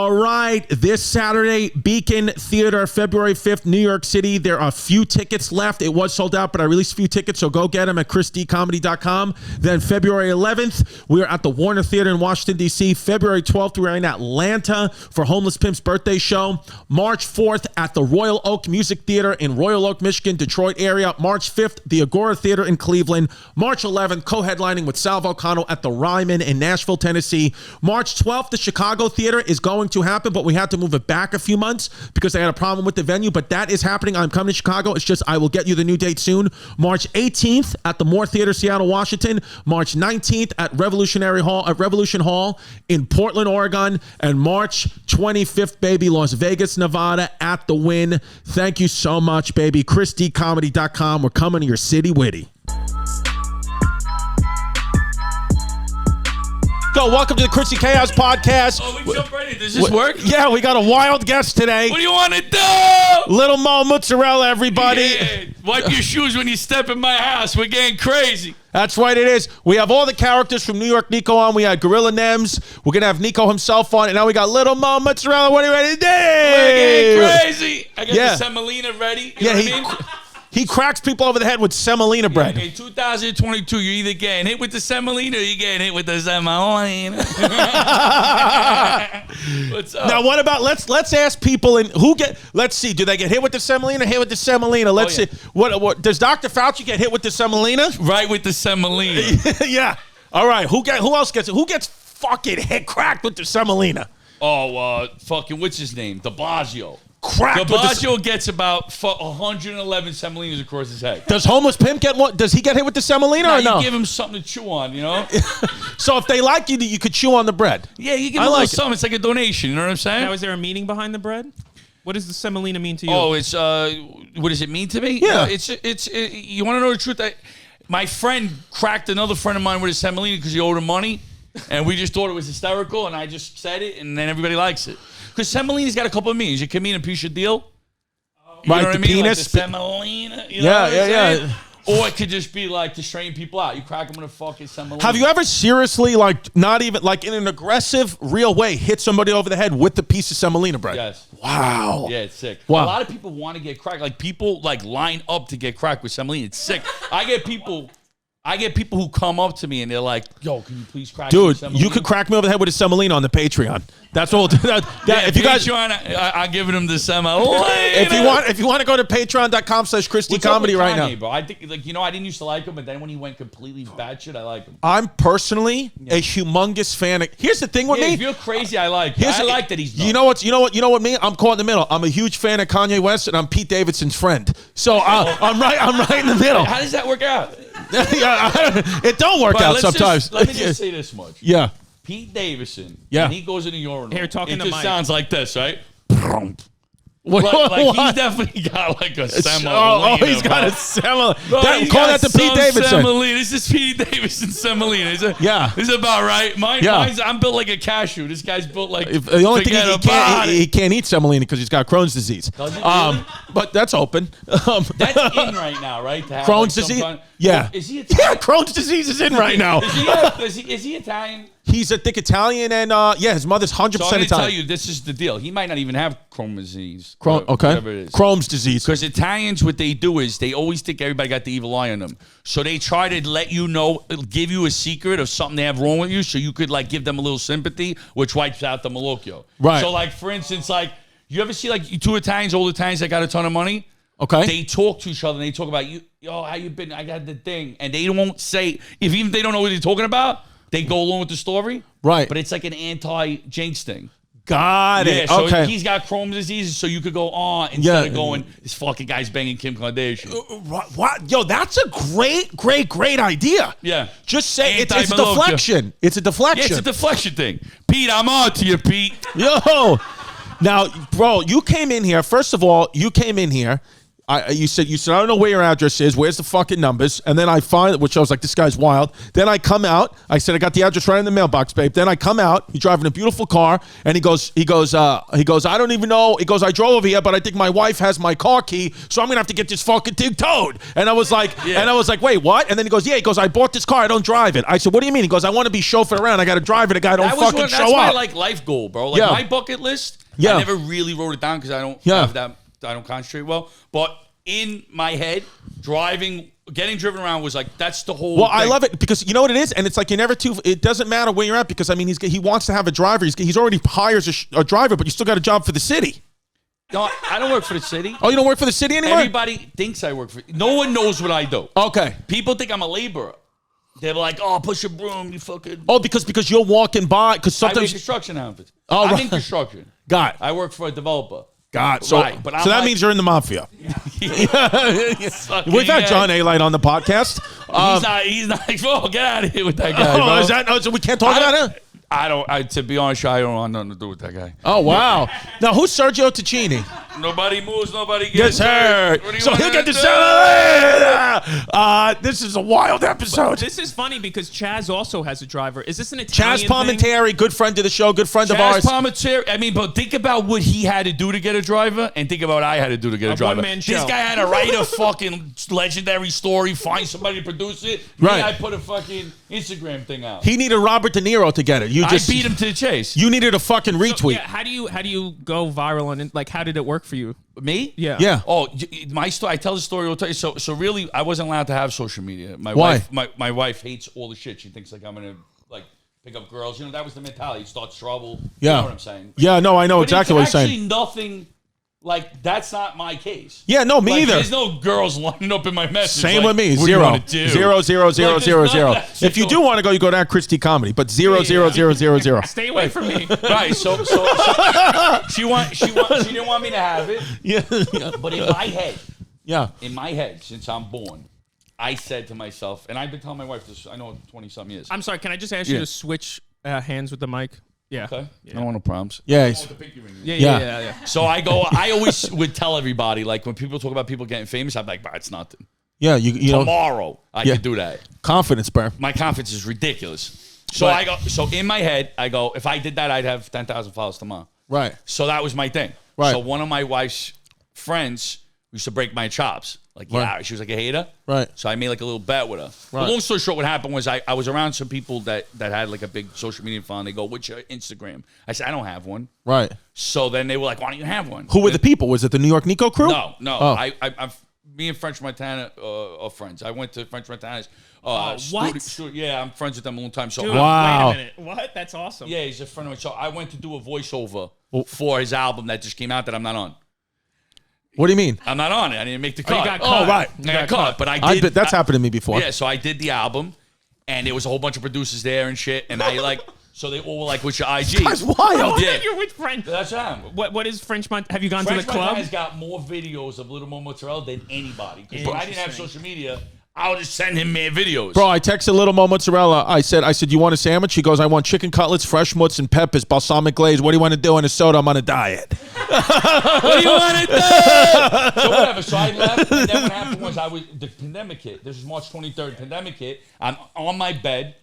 All right, this Saturday, Beacon Theater, February 5th, New York City. There are a few tickets left. It was sold out, but I released a few tickets, so go get them at chrisdcomedy.com. Then February 11th, we are at the Warner Theater in Washington, D.C. February 12th, we're in Atlanta for Homeless Pimp's birthday show. March 4th at the Royal Oak Music Theater in Royal Oak, Michigan, Detroit area. March 5th, the Agora Theater in Cleveland. March 11th, co-headlining with Sal Volcano at the Ryman in Nashville, Tennessee. March 12th, the Chicago Theater is going to happen, but we had to move it back a few months because they had a problem with the venue, but that is happening. I'm coming to Chicago. It's just I will get you the new date soon. March 18th at the Moore Theater, Seattle, Washington. March 19th at Revolution Hall in Portland, Oregon. And March 25th, baby, Las Vegas, Nevada at the Wynn. Thank you so much, baby. chrisdcomedy.com. We're coming to your city witty. Go, welcome to the Chrissy Chaos Podcast. Oh, we jump right in. Does this work? Yeah, we got a wild guest today. What do you want to do? Little Mo Mozzarella, everybody. Yeah. Wipe your shoes when you step in my house. We're getting crazy. That's right, it is. We have all the characters from New York Nico on. We had Gorilla Nems. We're going to have Nico himself on. And now we got Little Mo Mozzarella. What are you ready to do? We're getting crazy. I got the Semolina ready. You know what I mean? He cracks people over the head with Semolina bread. In 2022, you're either getting hit with the Semolina or you're getting hit with the Semolina. What's up? Now, what about let's ask people let's see, do they get hit with the Semolina or hit with the Semolina? Let's see. What does Dr. Fauci get hit with the Semolina? Right with the Semolina. Yeah. All right. Who else gets it? Who gets fucking hit cracked with the Semolina? Oh, fucking what's his name? De Blasio. Cracked. De Blasio gets about 111 Semolinas across his head. Does Homeless Pimp get one? Does he get hit with the Semolina or no? You give him something to chew on, you know? So if they like you, you could chew on the bread. Yeah, you give him a little something. It's like a donation, you know what I'm saying? Now, is there a meaning behind the bread? What does the Semolina mean to you? Oh, it's, what does it mean to me? Yeah. You want to know the truth? My friend cracked another friend of mine with a Semolina because he owed him money, and we just thought it was hysterical, and I just said it, and then everybody likes it. Because Semolina's got a couple of meanings. You can mean a piece of deal. You know what I mean? Penis. Like the Semolina. You know Yeah. Or it could just be like to straighten people out. You crack them with a fucking Semolina. Have you ever seriously, not even, in an aggressive, real way, hit somebody over the head with the piece of Semolina bread? Yes. Wow. Yeah, it's sick. Wow. A lot of people want to get cracked. Like, people, line up to get cracked with Semolina. It's sick. I get people who come up to me and they're like, "Yo, can you please crack me with Semolina?" You could crack me over the head with a Semolina on the Patreon. That's what we'll do. If you guys, I'm giving them the Semolina. if you want to go to patreon.com/ChristyComedy right now. Bro? I think, I didn't used to like him, but then when he went completely batshit, I like him. I'm personally a humongous fan. Here's the thing with me. If you're crazy, I like it. I like that he's nuts. You know what me? I'm caught in the middle. I'm a huge fan of Kanye West, and I'm Pete Davidson's friend. So I'm right in the middle. How does that work out? It don't work out sometimes. Let me just say this much. Yeah. Pete Davidson, yeah. when he goes in the urinal, Here, talking it to just Mike. sounds like this, right? What? He's definitely got like a Semolina. He's got a Semolina. Call that to Pete Davidson. Semolina. This is Pete Davidson Semolina. Is it about right? I'm built like a cashew. This guy's built like. The only thing he can't eat Semolina because he's got Crohn's disease. Does it really? But that's open. That's in right now, right? To have Crohn's disease. Yeah. Is he Italian? Yeah, Crohn's disease is in right now. Is he Italian? He's I think Italian, and his mother's 100% Italian. So I'm going to tell you, this is the deal. He might not even have Crohn's disease. Whatever it is. Crohn's disease. Because Italians, what they do is they always think everybody got the evil eye on them. So they try to let you know, give you a secret of something they have wrong with you, so you could give them a little sympathy, which wipes out the malocchio. Right. So for instance, you ever see two Italians, old Italians that got a ton of money? Okay. They talk to each other and they talk about, yo, how you been? I got the thing. And they won't say, even if they don't know what they're talking about, they go along with the story. Right. But it's like an anti-jinx thing. Got it. So okay. He's got Crohn's disease, so you could go on instead of going, this fucking guy's banging Kim Kardashian. What? Yo, that's a great idea. Yeah. Just say it's a deflection. It's a deflection. Yeah, it's a deflection thing. Pete, I'm on to you, Pete. Yo. Now, bro, you came in here. First of all, you came in here. You said I don't know where your address is. Where's the fucking numbers? And then I find, which I was like, this guy's wild. Then I come out. I said I got the address right in the mailbox, babe. Then I come out. He's driving a beautiful car, and he goes. I don't even know. He goes, I drove over here, but I think my wife has my car key, so I'm gonna have to get this fucking thing towed. And I was like, wait, what? And then he goes, yeah. He goes, I bought this car. I don't drive it. I said, what do you mean? He goes, I want to be chauffeured around. I got to drive it. A guy don't fucking show up. That's my like life goal, bro. Like my bucket list. Yeah. I never really wrote it down because I don't have that. I don't concentrate well, but in my head, getting driven around was like, that's the whole thing. I love it because you know what it is? And it's like it doesn't matter where you're at because, I mean, he wants to have a driver. He's already hires a driver, but you still got a job for the city. No, I don't work for the city. Oh, you don't work for the city anymore? Everybody thinks I work for no one knows what I do. Okay. People think I'm a laborer. They're like, oh, push a broom, you fucking... Oh, because you're walking by, because sometimes... I make construction outfits. Oh, I'm right. in construction. Got it. I work for a developer. God, so that means you're in the mafia. We've had John A-Light on the podcast. He's not. Oh, get out of here with that guy. Bro. Is that so we can't talk about it? To be honest, I don't want nothing to do with that guy. Oh wow! Now who's Sergio Ticini? Nobody moves, nobody gets hurt. So he'll get the this is a wild episode. But this is funny because Chaz also has a driver. Is this an Italian Chaz Palminteri, good friend of the show, good friend of ours. Chaz Palminteri. I mean, but think about what he had to do to get a driver, and think about what I had to do to get a driver. One-man show. This guy had to write a fucking legendary story, find somebody to produce it. Right. I put a fucking Instagram thing out. He needed Robert De Niro to get it. I beat him to the chase. You needed a fucking retweet. So, how do you go viral on it? Like, how did it work for you? Me? Yeah. Yeah. Oh, my story. I tell the story all the time. So really, I wasn't allowed to have social media. Why? My wife hates all the shit. She thinks like I'm gonna like pick up girls. You know, that was the mentality. Start trouble. Yeah. You know what I'm saying? Yeah. No, I know But exactly what you're it's saying. actually nothing. Like, that's not my case. Yeah, no, me Like, either. There's no girls lining up in my message. Same like, with me. what do you Zero. wanna do? 0, 0, 0, Like, 0, there's 0. none of that If you shit do want to go, you go down Christie Comedy. But 0, 0, 0, 0, 0. Stay away from me. Right. So she didn't want me to have it. Yeah. But in my head. Yeah. In my head, since I'm born, I said to myself, and I've been telling my wife this, I know 20-something years. I'm sorry, can I just ask you to switch hands with the mic? Yeah. Okay. Yeah. I don't want no problems. Yeah. Yeah. So I always would tell everybody, like when people talk about people getting famous, I'm like, it's nothing. Yeah. You know. Tomorrow, I could do that. Confidence, bro. My confidence is ridiculous. So so in my head, I go, if I did that, I'd have 10,000 followers tomorrow. Right. So that was my thing. Right. So one of my wife's friends used to break my chops. Like, she was like a hater. Right. So I made like a little bet with her. Right. But long story short, what happened was I was around some people that had like a big social media fund. They go, what's your Instagram? I said, I don't have one. Right. So then they were like, why don't you have one? Who were the people? Was it the New York Nico crew? No. Oh. Me and French Montana are friends. I went to French Montana's. What? Yeah, I'm friends with them a long time. So Dude, Wow. Wait a minute. What? That's awesome. yeah, he's a friend of mine. So I went to do a voiceover for his album that just came out that I'm not on. What do you mean? I'm not on it. I didn't make the cut. You got cut. Oh, right. I got cut, but I did. That's happened to me before. Yeah, so I did the album, and there was a whole bunch of producers there and shit, and I like, so they all were like, "What's your IG?" That's wild. Oh, Yeah. you're with French. That's what I'm. What is French Montana? Have you gone French to the club? Montana's got more videos of Little Mo Mozzarella than anybody. Because when I didn't have social media, I would just send him man videos. Bro, I texted Little Mo Mozzarella. I said, you want a sandwich? She goes, I want chicken cutlets, fresh mutts and peppers, balsamic glaze. What do you want to do? And a soda. I'm on a diet. What do you want to do? So whatever. So I left, and then what happened was the pandemic hit. This was March 23rd. Pandemic hit. I'm on my bed,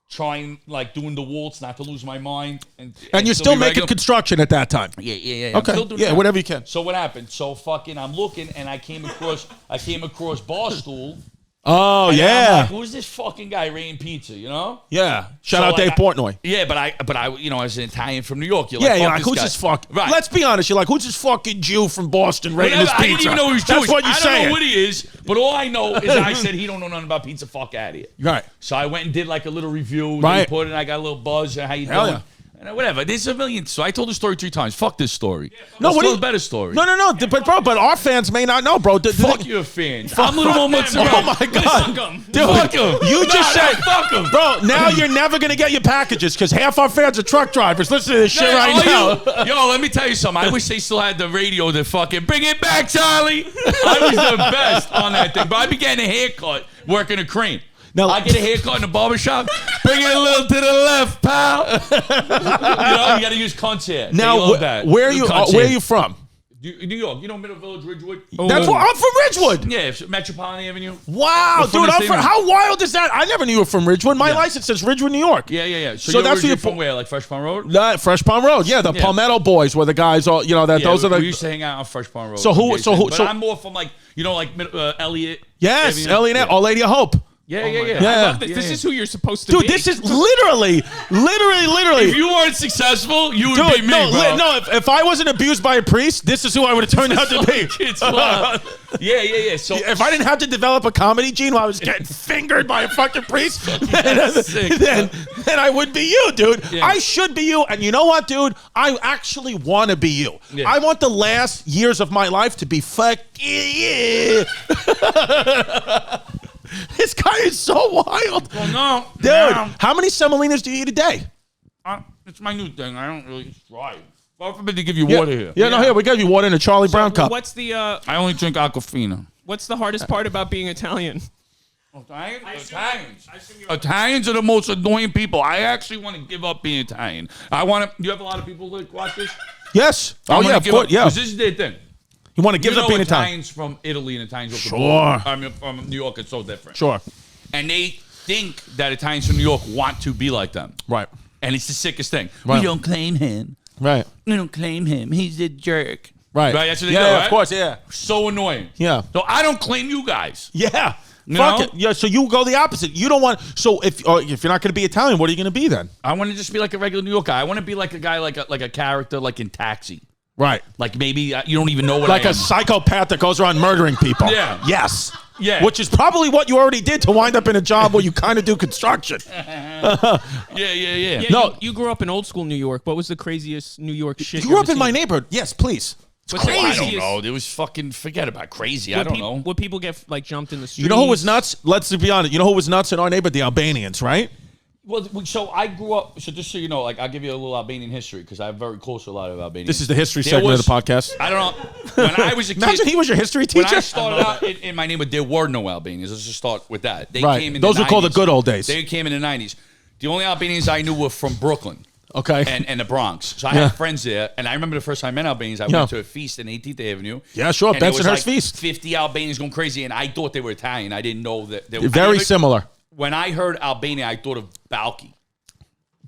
trying like doing the waltz, not to lose my mind. And you're still making construction at that time. Yeah. Okay. Yeah, whatever you can. So what happened? So fucking, I'm looking, and I came across Barstool. Oh, And I'm yeah. like, who's this fucking guy raiding pizza? You know? Yeah. Shout So, out like, Dave Portnoy. Yeah, but I, you know, as an Italian from New York, you're Yeah, like, you're fuck like, who's guy. this fuck? Right. Let's be honest. You're like, who's this fucking Jew from Boston raiding his I pizza? didn't even know he was Jewish. That's what you're I don't saying. know what he is, but all I know is I said he don't know nothing about pizza. Fuck out of here. Right. So I went and did like a little review. Right. Put it, and I got a little buzz. How you Hell doing? yeah. And whatever. There's a million. So I told the story 3 times. Fuck this story. No, Let's what tell do a better story. No. But our fans may not know, bro. Fuck your fans. I'm Little Mo Mozzarella. Oh my god, dude! Fuck 'em. You just said, fuck 'em. bro. Now you're never gonna get your packages because half our fans are truck drivers. Listen to this shit right now. Yo, let me tell you something. I wish they still had the radio to fucking bring it back, Charlie. I was the best on that thing, but I be getting a haircut working a crane. Now, I get a haircut in the barbershop. Bring it a little to the left, pal. You know, you got to use cunts here. now, where are you from? New York, you know Middle Village, Ridgewood? That's what I'm from Ridgewood. Yeah, it's Metropolitan Avenue. Wow, dude, how wild is that? I never knew you were from Ridgewood. My license says Ridgewood, New York. Yeah. So that's where you're from where, like Fresh Pond Road? Fresh Pond Road. Yeah, the Palmetto Boys were the guys. All those are the. We used to hang out on Fresh Pond Road. So I'm more from like Elliott. Yes, Avenue. Elliott, Our Lady of Hope. Yeah. I love this. This is who you're supposed to be. Dude, this is literally. If you weren't successful, you would be me, bro. No, if I wasn't abused by a priest, this is who I would have turned out to be. It's wild. Yeah. So if I didn't have to develop a comedy gene while I was getting fingered by a fucking priest, then I would be you, dude. Yeah. I should be you. And you know what, dude? I actually want to be you. Yeah. I want the last years of my life to be fucking. This guy is so wild. Well, no. Dude, how many semolinas do you eat a day? It's my new thing. I don't really strive. God forbid to give you water here. Yeah, no, here, we gave you water in a Charlie Brown cup. What's the... I only drink Aquafina. What's the hardest part about being Italian? Italians are the most annoying people. I actually want to give up being Italian. You have a lot of people that watch this? Yes. Oh, yeah, of course. Yeah. Because this is their thing. You want to give up being Italians from Italy and Italians from from New York. It's so different. Sure. And they think that Italians from New York want to be like them. Right. And it's the sickest thing. Right. We don't claim him. Right. We don't claim him. He's a jerk. Right. Right. That's what they do, right? Of course. Yeah. So annoying. Yeah. So I don't claim you guys. Yeah. You Fuck know? it. Yeah. So you go the opposite. You don't want. So if you're not going to be Italian, what are you going to be then? I want to just be like a regular New York guy. I want to be like a guy like a character like in Taxi. Right. Like maybe you don't even know what like I am. a psychopath that goes around murdering people. Yeah. Yes. Yeah. Which is probably what you already did to wind up in a job where you kind of do construction. Yeah. No, you grew up in old school New York. What was the craziest New York shit you grew up in my neighborhood? Yes, please. What's crazy? I don't know. It was fucking forget about crazy. I don't know. Would people get like jumped in the streets? You know who was nuts? Let's be honest. You know who was nuts in our neighborhood? The Albanians, right? Well, so I grew up. So just so you know, like I'll give you a little Albanian history because I'm very close to a lot of Albanians. This is the history segment of the podcast. I don't know. When I was a kid, imagine he was your history teacher. When I started out in my neighborhood, there were no Albanians. Let's just start with that. They came in Those the were called the 90s. good old days. They came in the 90s. The only Albanians I knew were from Brooklyn. Okay. And the Bronx. So I had friends there. And I remember the first time I met Albanians, I went to a feast in 18th Avenue. Yeah, sure. Bensonhurst like Feast. 50 Albanians going crazy. And I thought they were Italian. I didn't know that they were very similar. When I heard Albania, I thought of Balki.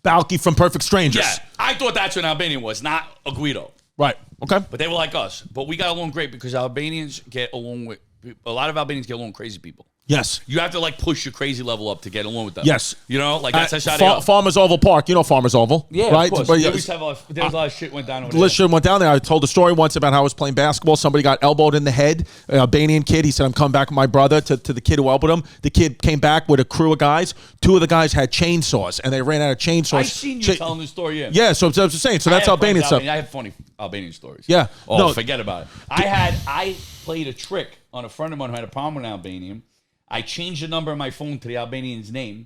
Balki from Perfect Strangers. Yeah. I thought that's what Albanian was, not a Guido. Right. Okay. But they were like us. But we got along great because Albanians get along with, a lot of Albanians get along with crazy people. Yes. You have to like push your crazy level up to get along with them. Yes. You know, like that's how they are. Farmers Oval Park. You know Farmers Oval. Yeah, right? of course. But, there was a lot of shit went down over there. Listen, went down there. I told a story once about how I was playing basketball. Somebody got elbowed in the head. An Albanian kid. He said, I'm coming back with my brother to the kid who elbowed him. The kid came back with a crew of guys. Two of the guys had chainsaws, and they ran out of chainsaws. I've seen you telling the story, yeah. Yeah, so I was just saying. So that's Albanian stuff. I have funny Albanian stories. Yeah. Oh, no. Forget about it. I played a trick on a friend of mine who had a problem with an Albanian. I changed the number on my phone to the Albanian's name,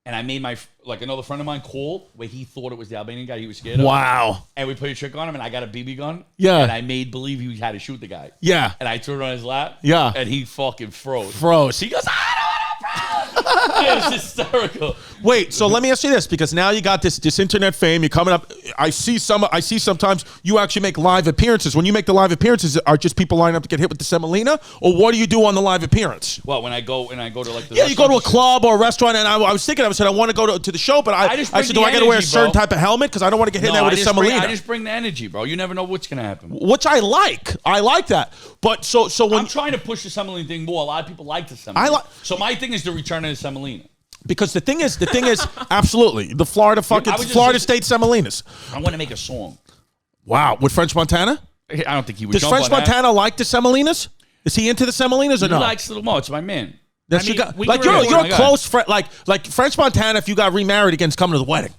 and I made another friend of mine call where he thought it was the Albanian guy he was scared of. Wow. And we put a trick on him, and I got a BB gun. Yeah. And I made believe he had to shoot the guy. Yeah. And I threw it on his lap. Yeah. And he fucking froze. He goes, I don't want to. It was hysterical. Wait, so let me ask you this, because now you got this internet fame. You're coming up. I see sometimes you actually make live appearances. When you make the live appearances, are just people lining up to get hit with the Semolina, or what do you do on the live appearance? Well, when I go to like the you go to a club or a restaurant, and I was thinking, I said I want to go to the show, but I said, do I got to wear a certain type of helmet because I don't want to get hit there with a Semolina? I just bring the energy, bro. You never know what's gonna happen. Which I like. I like that. But so when I'm trying to push the Semolina thing more. A lot of people like the Semolina. So my thing is to return to the Semolina. Because the thing is, absolutely the Florida State Semolinas. I want to make a song. Wow, with French Montana? I don't think he would. Does French Montana like the Semolinas? Is he into the Semolinas or no? He likes Little Mo. It's my man. That's you're a close friend. Like French Montana. If you got remarried against coming to the wedding,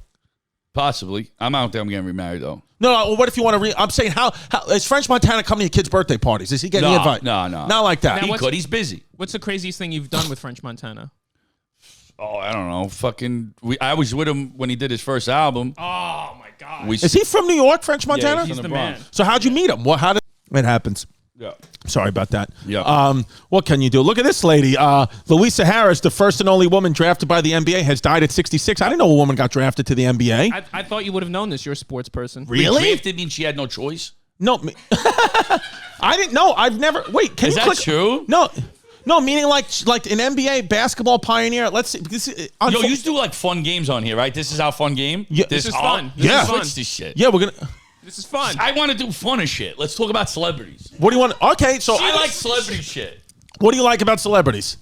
possibly. I'm out there. I'm getting remarried though. No. What if you want to? I'm saying how is French Montana coming to your kids' birthday parties? Is he getting invited? No. Not like that. He could. He's busy. What's the craziest thing you've done with French Montana? Oh, I don't know. I was with him when he did his first album. Oh my God! Is he from New York, French Montana? Yeah, he's the man. So how'd you meet him? How did it happens? Yeah. Sorry about that. Yeah. What can you do? Look at this lady. Louisa Harris, the first and only woman drafted by the NBA, has died at 66. I didn't know a woman got drafted to the NBA. I thought you would have known this. You're a sports person. Really? Drafted means she had no choice. No, I didn't know. I've never. Wait, can Is you that click? true? No, meaning like an NBA basketball pioneer. Let's see. Yo, you used to do like fun games on here, right? This is our fun game. Yeah, This is fun. This Yeah. is fun. Switch this shit. Yeah, we're gonna. This is fun. I want to do funner shit. Let's talk about celebrities. What do you want? Okay, so I like celebrity shit. what do you like about celebrities?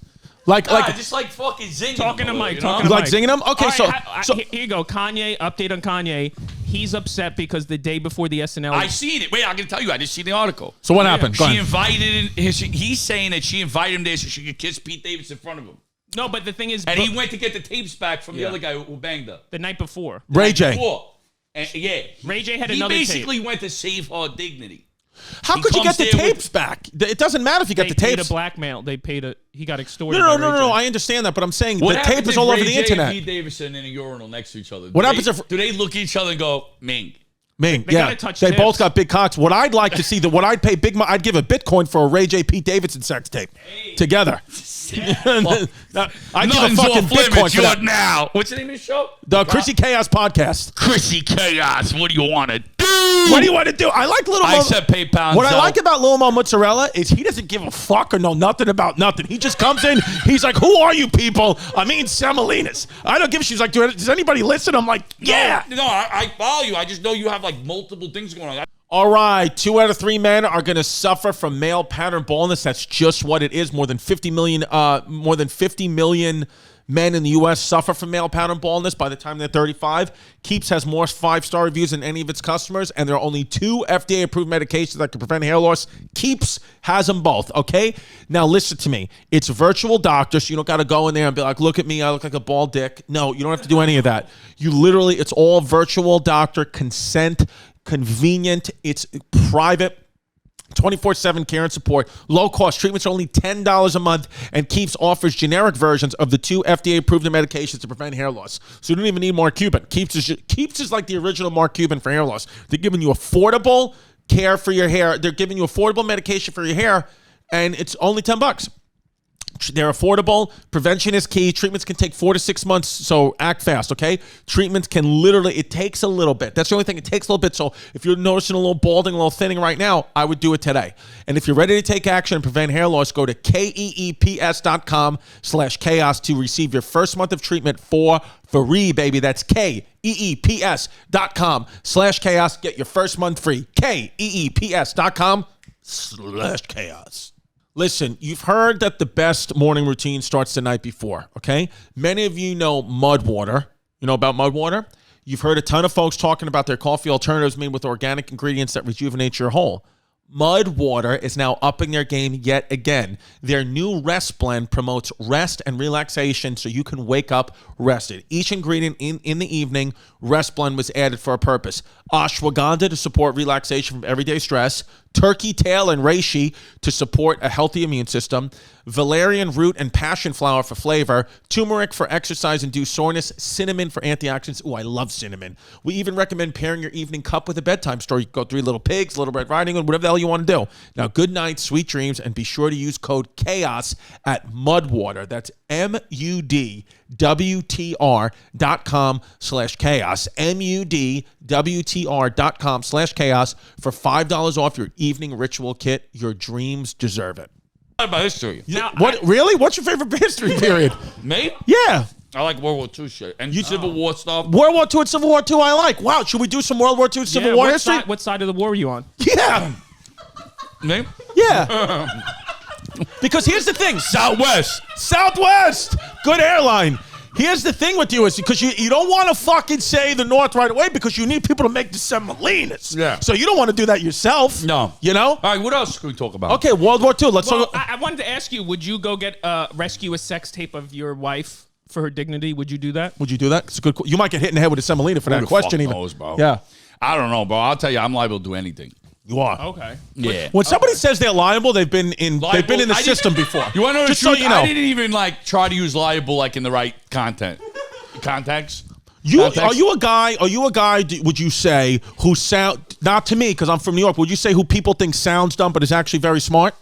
Like just like fucking zinging Talking them, to Mike, you know? talking you to like Mike. zinging them? Okay, All right, here you go. Kanye, update on Kanye. He's upset because the day before the SNL. I seen it. Wait, I can tell you. I just seen the article. So what happened? Go She ahead. invited. He's saying that she invited him there so she could kiss Pete Davidson in front of him, No, but the thing is, and he went to get the tapes back from the other guy who banged her. the night before. Ray J. Before. And, yeah, Ray J had he another basically went to save her dignity. How He could you get comes the there with- tapes back? It doesn't matter if you get They the paid tapes. a blackmail. They paid a. He got extorted. No. by Ray J. I understand that, but I'm saying What the happens tape is if all over Ray the J internet. And Pete Davidson in a urinal next to each other? What happens if- do they look at each other and go, Ming? Ming, They gotta touch they tips. both got big cocks. What I'd like to see that what I'd pay big, I'd give a Bitcoin for a Ray J Pete Davidson sex tape together. I'd give a Nothing's fucking off limits. Bitcoin for You're that. now. What's the name of the show? The Chrissy Chaos podcast. Chrissy Chaos. What do you want to do? What do you want to do? I like Little I Mo. accept PayPal. What I like about Lil Mo Mozzarella is he doesn't give a fuck or know nothing about nothing. He just comes in. He's like, "Who are you people?" I mean, Semolinas. I don't give a shit. He's like, "Does anybody listen?" I'm like, "Yeah." No, I follow you. I just know you have like multiple things going on. All right, 2 out of 3 men are going to suffer from male pattern baldness. That's just what it is. More than 50 million men in the U.S. suffer from male pattern baldness by the time they're 35. Keeps has more 5-star reviews than any of its customers, and there are only 2 FDA-approved medications that can prevent hair loss. Keeps has them both, okay? Now, listen to me. It's a virtual doctor, so you don't got to go in there and be like, look at me, I look like a bald dick. No, you don't have to do any of that. You literally, it's all virtual doctor consent, convenient, it's private, 24/7 care and support. Low cost treatments are only $10 a month, and Keeps offers generic versions of the 2 FDA-approved medications to prevent hair loss. So you don't even need Mark Cuban. Keeps is like the original Mark Cuban for hair loss. They're giving you affordable care for your hair. They're giving you affordable medication for your hair, and it's only $10. They're affordable. Prevention is key. Treatments can take 4 to 6 months, so act fast, okay? Treatments can literally, it takes a little bit. That's the only thing. It takes a little bit. So if you're noticing a little balding, a little thinning right now, I would do it today. And if you're ready to take action and prevent hair loss, go to keeps.com/chaos to receive your first month of treatment for free, baby. That's keeps.com/chaos. Get your first month free. keeps.com/chaos. Listen, you've heard that the best morning routine starts the night before, okay? Many of you know mud water. You know about mud water? You've heard a ton of folks talking about their coffee alternatives made with organic ingredients that rejuvenate your whole. Mud Water is now upping their game yet again. Their new Rest Blend promotes rest and relaxation so you can wake up rested. Each ingredient in the evening, Rest Blend was added for a purpose. Ashwagandha to support relaxation from everyday stress. Turkey tail and reishi to support a healthy immune system. Valerian root and passion flower for flavor. Turmeric for exercise-induced soreness. Cinnamon for antioxidants. Ooh, I love cinnamon. We even recommend pairing your evening cup with a bedtime story. You can go 3 Little Pigs, Little Red Riding Hood, whatever the hell you want to do. Now, good night, sweet dreams, and be sure to use code CHAOS at Mudwater. That's MUDWTR.com/chaos. MUDWTR.com/chaos for $5 off your evening ritual kit. Your dreams deserve it. About history. Now, What really? What's your favorite history period? Me? Yeah. I like World War II shit. And Civil War stuff. World War II and Civil War II I like. Wow, should we do some World War II and Civil War history? What side of the war were you on? Yeah. Me? Yeah. Because here's the thing. Southwest. Southwest. Good airline. Here's the thing with you is because you don't want to fucking say the North right away because you need people to make the Semolinas. Yeah. So you don't want to do that yourself. No. You know? All right, what else can we talk about? Okay, World War II. Let's Well, talk. I wanted to ask you: would you go rescue a sex tape of your wife for her dignity? Would you do that? Would you do that? It's a good. You might get hit in the head with a Semolina for that the question. fuck Even. knows, bro? Yeah. I don't know, bro. I'll tell you, I'm liable to do anything. You are. Okay. Yeah. When somebody says they're liable, they've been in the I system didn't- before. You want to know the Just so truth? you know. I didn't even like try to use liable like in the right context. Are you a guy? Would you say who sound not to me because I'm from New York? Would you say who people think sounds dumb but is actually very smart?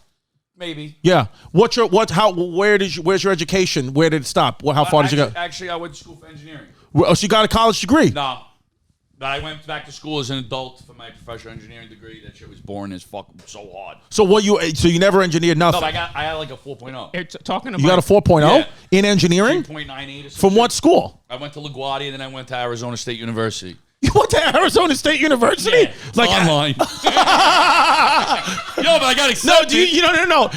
Maybe. Yeah. Where's your education? Where did it stop? How far did you go? Actually, I went to school for engineering. So you got a college degree? No. But I went back to school as an adult for my professional engineering degree. That shit was boring as fuck, so hard. So you never engineered nothing? No, I had like a 4.0. Talking about You got a 4.0 Yeah. in engineering? 3.98 or From what school? I went to LaGuardia, and then I went to Arizona State University. You went to Arizona State University? Yeah, Like online. Yo, but I got accepted. No.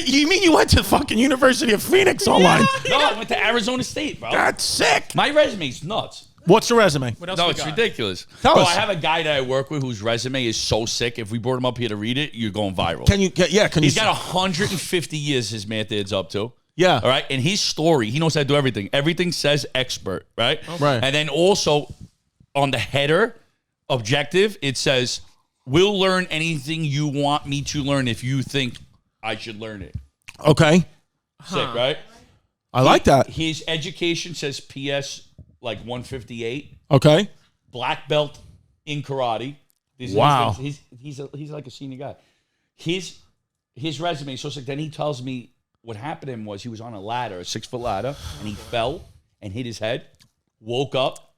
You mean you went to fucking University of Phoenix online? No, I went to Arizona State, bro. That's sick. My resume's nuts. What's the resume? What else No, we it's got? ridiculous. Tell Bro, us. I have a guy that I work with whose resume is so sick. If we brought him up here to read it, you're going viral. Can you? He's got 150 years his math dad's up to. Yeah. All right. And his story, he knows how to do everything. Everything says expert, right? Right. And then also on the header objective, it says, we'll learn anything you want me to learn if you think I should learn it. Okay. Sick, right? I like that. His education says PS like 158. Okay. Black belt in karate. Wow. He's like a senior guy. His resume is so sick. Then he tells me what happened to him was he was on a ladder, a 6-foot ladder, and he fell and hit his head, woke up,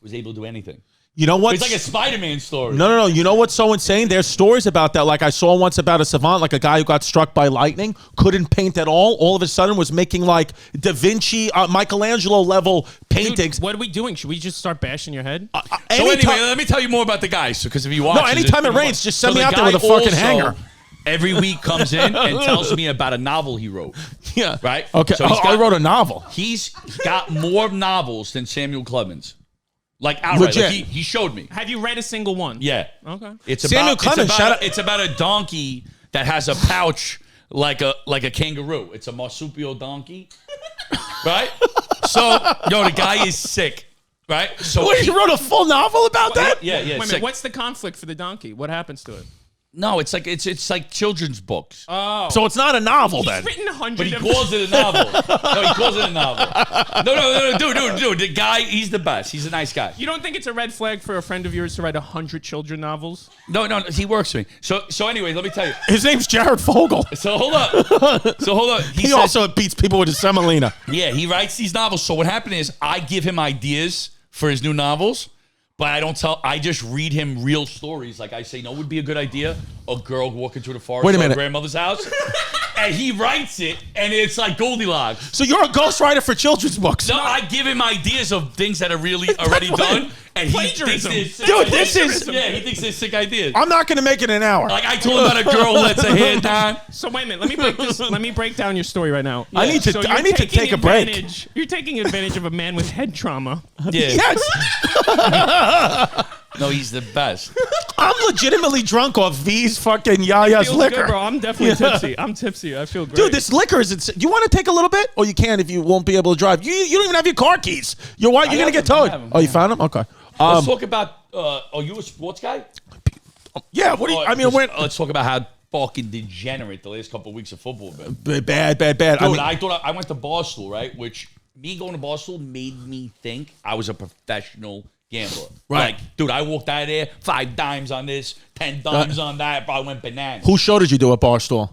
was able to do anything. You know what? It's like a Spider-Man story. No. You know what's so insane? There's stories about that. Like I saw once about a savant, like a guy who got struck by lightning, couldn't paint at all of a sudden was making like Da Vinci, Michelangelo level paintings. Dude, what are we doing? Should we just start bashing your head? So anyway, let me tell you more about the guy. So because if you watch, anytime it rains, just send me out there with a fucking hanger. Every week comes in and tells me about a novel he wrote. Yeah. Right? Okay. So I wrote a novel. He's got more novels than Samuel Clemens. Like outright. Legit. Like he showed me. Have you read a single one? Yeah. Okay. Samuel Clemens, shout out- It's about a donkey that has a pouch like a kangaroo. It's a marsupial donkey. Right? So, the guy is sick. Right? So Wait, you wrote a full novel about that? Yeah. Wait a minute. Sick. What's the conflict for the donkey? What happens to it? No, it's like it's like children's books. Oh. So it's not a novel He's then. written 100 But he of calls it a novel. No, he calls it a novel. No, dude. The guy, he's the best. He's a nice guy. You don't think it's a red flag for a friend of yours to write 100 children novels? No, he works for me. So anyway, let me tell you. His name's Jared Fogle. So hold up. He says, also beats people with his Semolina. Yeah, he writes these novels. So what happened is I give him ideas for his new novels, but I just read him real stories. Like I say, what would be a good idea? A girl walking through the forest Wait a to her minute. grandmother's house. And he writes it, and it's like Goldilocks. So you're a ghostwriter for children's books. No, I give him ideas of things that are really already done, and he thinks Plagiarism. they're sick Dude, ideas. this is- Yeah, he thinks they're sick ideas. I'm not going to make it an hour. Like I told him about a girl who lets her hair down. So wait a minute. Let me break this. Let me break down your story right now. I need to So you're I need to taking take a break. advantage- You're taking advantage of a man with head trauma. Yeah. Yes. No, he's the best. I'm legitimately drunk off V's fucking Yaya's Feels liquor. good, bro. I'm definitely tipsy. I'm tipsy. I feel great. Dude, this liquor is insane. You want to take a little bit? Or you can if you won't be able to drive. You don't even have your car keys. You're going to have get them. I towed. have them. Oh, you found them? Okay. Let's talk about. Are you a sports guy? Yeah, what do you, I mean, Let's talk about how fucking degenerate the last couple of weeks of football have been. bad. Dude, I mean, I thought I went to Barstool, right? Which me going to Barstool made me think I was a professional gambler. Right. Like, dude, I walked out of there, 5 dimes on this, 10 dimes on that, bro. I went bananas. whose show did you do at Barstool?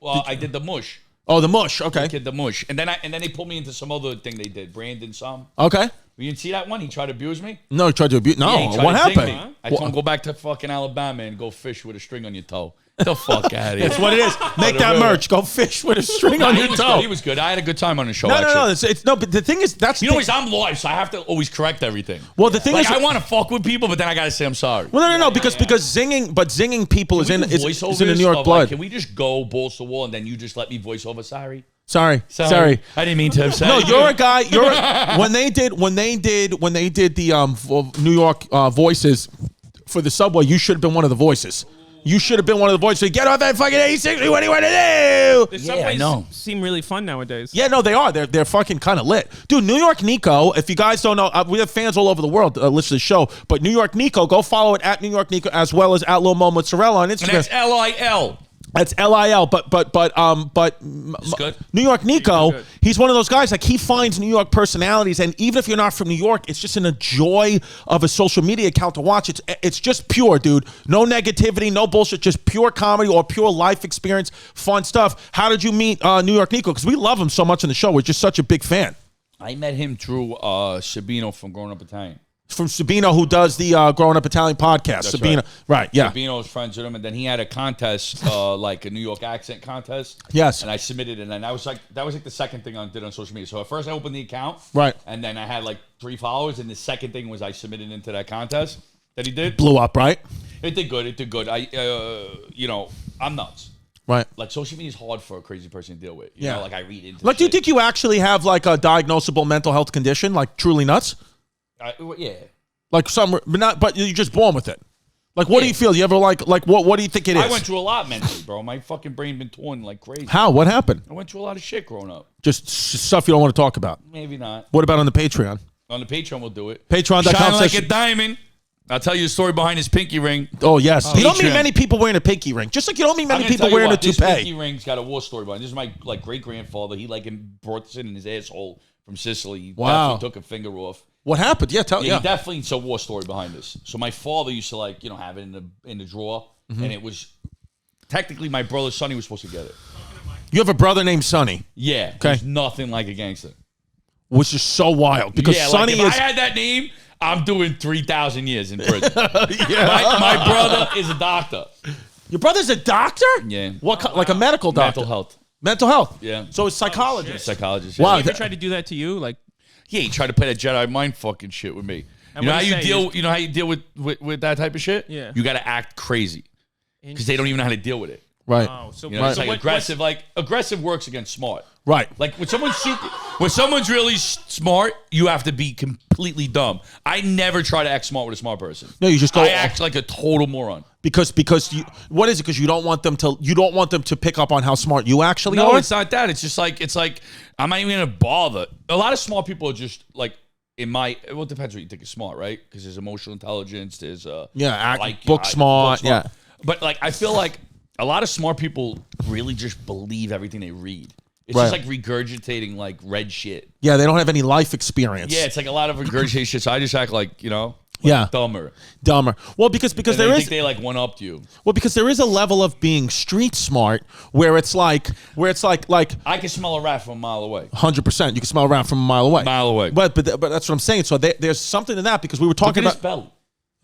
I did the mush. Oh, the mush. Okay. Did the mush. And then they pulled me into some other thing they did. Brandon some. Okay. You didn't see that one? He tried to abuse me? No, he tried to abuse. No, Yeah, he tried what to ding happened? me. I told him go back to fucking Alabama and go fish with a string on your toe. Get the fuck out of here. That's what it is. Make that merch. Go fish with a string on He your was toe. good. He was good. I had a good time on the show. No. actually. It's no. But the thing is, that's You know, I'm live, so I have to always correct everything. well, the thing Like, is, I want to fuck with people, but then I gotta say I'm sorry. well, no, because zinging people is in Can we do is in the voiceovers New York of, blood. Like, can we just go balls to the wall and then you just let me voice over? Sorry. Sorry. I didn't mean to upset No, you. you're a guy. When they did the New York voices for the subway, you should have been one of the voices. You should have been one of the voices. Get off that fucking 86. What do you want to do? The Yeah, I subways know. seem really fun nowadays. Yeah, no, they are. They're fucking kind of lit, dude. New York Nico. If you guys don't know, we have fans all over the world listen to the show. But New York Nico, go follow it at New York Nico as well as at Lil Mo Mozzarella on Instagram. And that's LIL. That's LIL, but good. New York Nico, good. he's one of those guys, like he finds New York personalities, and even if you're not from New York, it's just a joy of a social media account to watch. It's just pure, dude. No negativity, no bullshit, just pure comedy or pure life experience, fun stuff. How did you meet New York Nico? Because we love him so much in the show. We're just such a big fan. I met him through Sabino from Growing Up Italian. From Sabino, who does the Growing Up Italian podcast. That's Sabino, right? Yeah. Sabino was friends with him, and then he had a contest, like a New York accent contest. Yes. And I submitted, and then that was like the second thing I did on social media. So at first I opened the account, Right. and then I had like 3 followers, and the second thing was I submitted into that contest that he did. Blew up, right? It did good. It did good. I'm nuts. Right. Like social media is hard for a crazy person to deal with. You Yeah. know, like I read into. Like, do you shit. think you actually have like a diagnosable mental health condition, like truly nuts? Yeah. Like but you're just born with it. Like, what do you feel? You ever like what do you think it is? I went through a lot mentally, bro. My fucking brain been torn like crazy. How? What happened? I went through a lot of shit growing up. Just stuff you don't want to talk about. Maybe not. What about on the Patreon? On the Patreon, we'll do it. Patreon.com. Shine like a diamond. I'll tell you the story behind his pinky ring. Oh, yes. You don't meet Patreon. many people wearing a pinky ring. Just like you don't meet many people wearing a This toupee. pinky ring's got a war story behind it. This is my like great grandfather. He like brought this in his asshole from Sicily. He Wow. definitely took a finger off. What happened? Yeah, He definitely, it's a war story behind this. So my father used to like, have it in the drawer, Mm-hmm. and it was technically my brother Sonny was supposed to get it. You have a brother named Sonny, Yeah, Okay. he's nothing like a gangster. which is so wild because Yeah, Sonny like if is. I had that name, I'm doing 3,000 years in prison. my brother is a doctor. Your brother's a doctor? Yeah. What? Like a medical doctor? Mental health. Mental health. Yeah. So it's psychologist. Psychologist. Wow. You ever tried to do that to you? Like, Yeah, he tried to play that Jedi mind fucking shit with me. And You know what how do you you say? deal? You know how you deal with that type of shit? Yeah. You got to act crazy because they don't even know how to deal with it. Right. oh, so, You know, it's so like aggressive. Like aggressive works against smart. Right. Like when someone's really smart, you have to be completely dumb. I never try to act smart with a smart person. No, you just go I act like a total moron. because you. What is it? Because you don't want them to pick up on how smart you actually No, are. it's not that. It's just like I'm not even gonna bother. A lot of smart people are just like well, it depends what you think is smart, right? Because there's emotional intelligence, there's book smart, yeah. But like I feel like a lot of smart people really just believe everything they read. It's Right. just like regurgitating like read shit. Yeah, they don't have any life experience. Yeah, it's like a lot of regurgitated shit. So I just act like Yeah. dumber. Dumber. Well, because And there they is think they like one upped you. because there is a level of being street smart where it's like I can smell a rat from a mile away. 100%. You can smell around from a mile away. Mile away. But that's what I'm saying. So there's something in that because we were Look talking at his about. belly.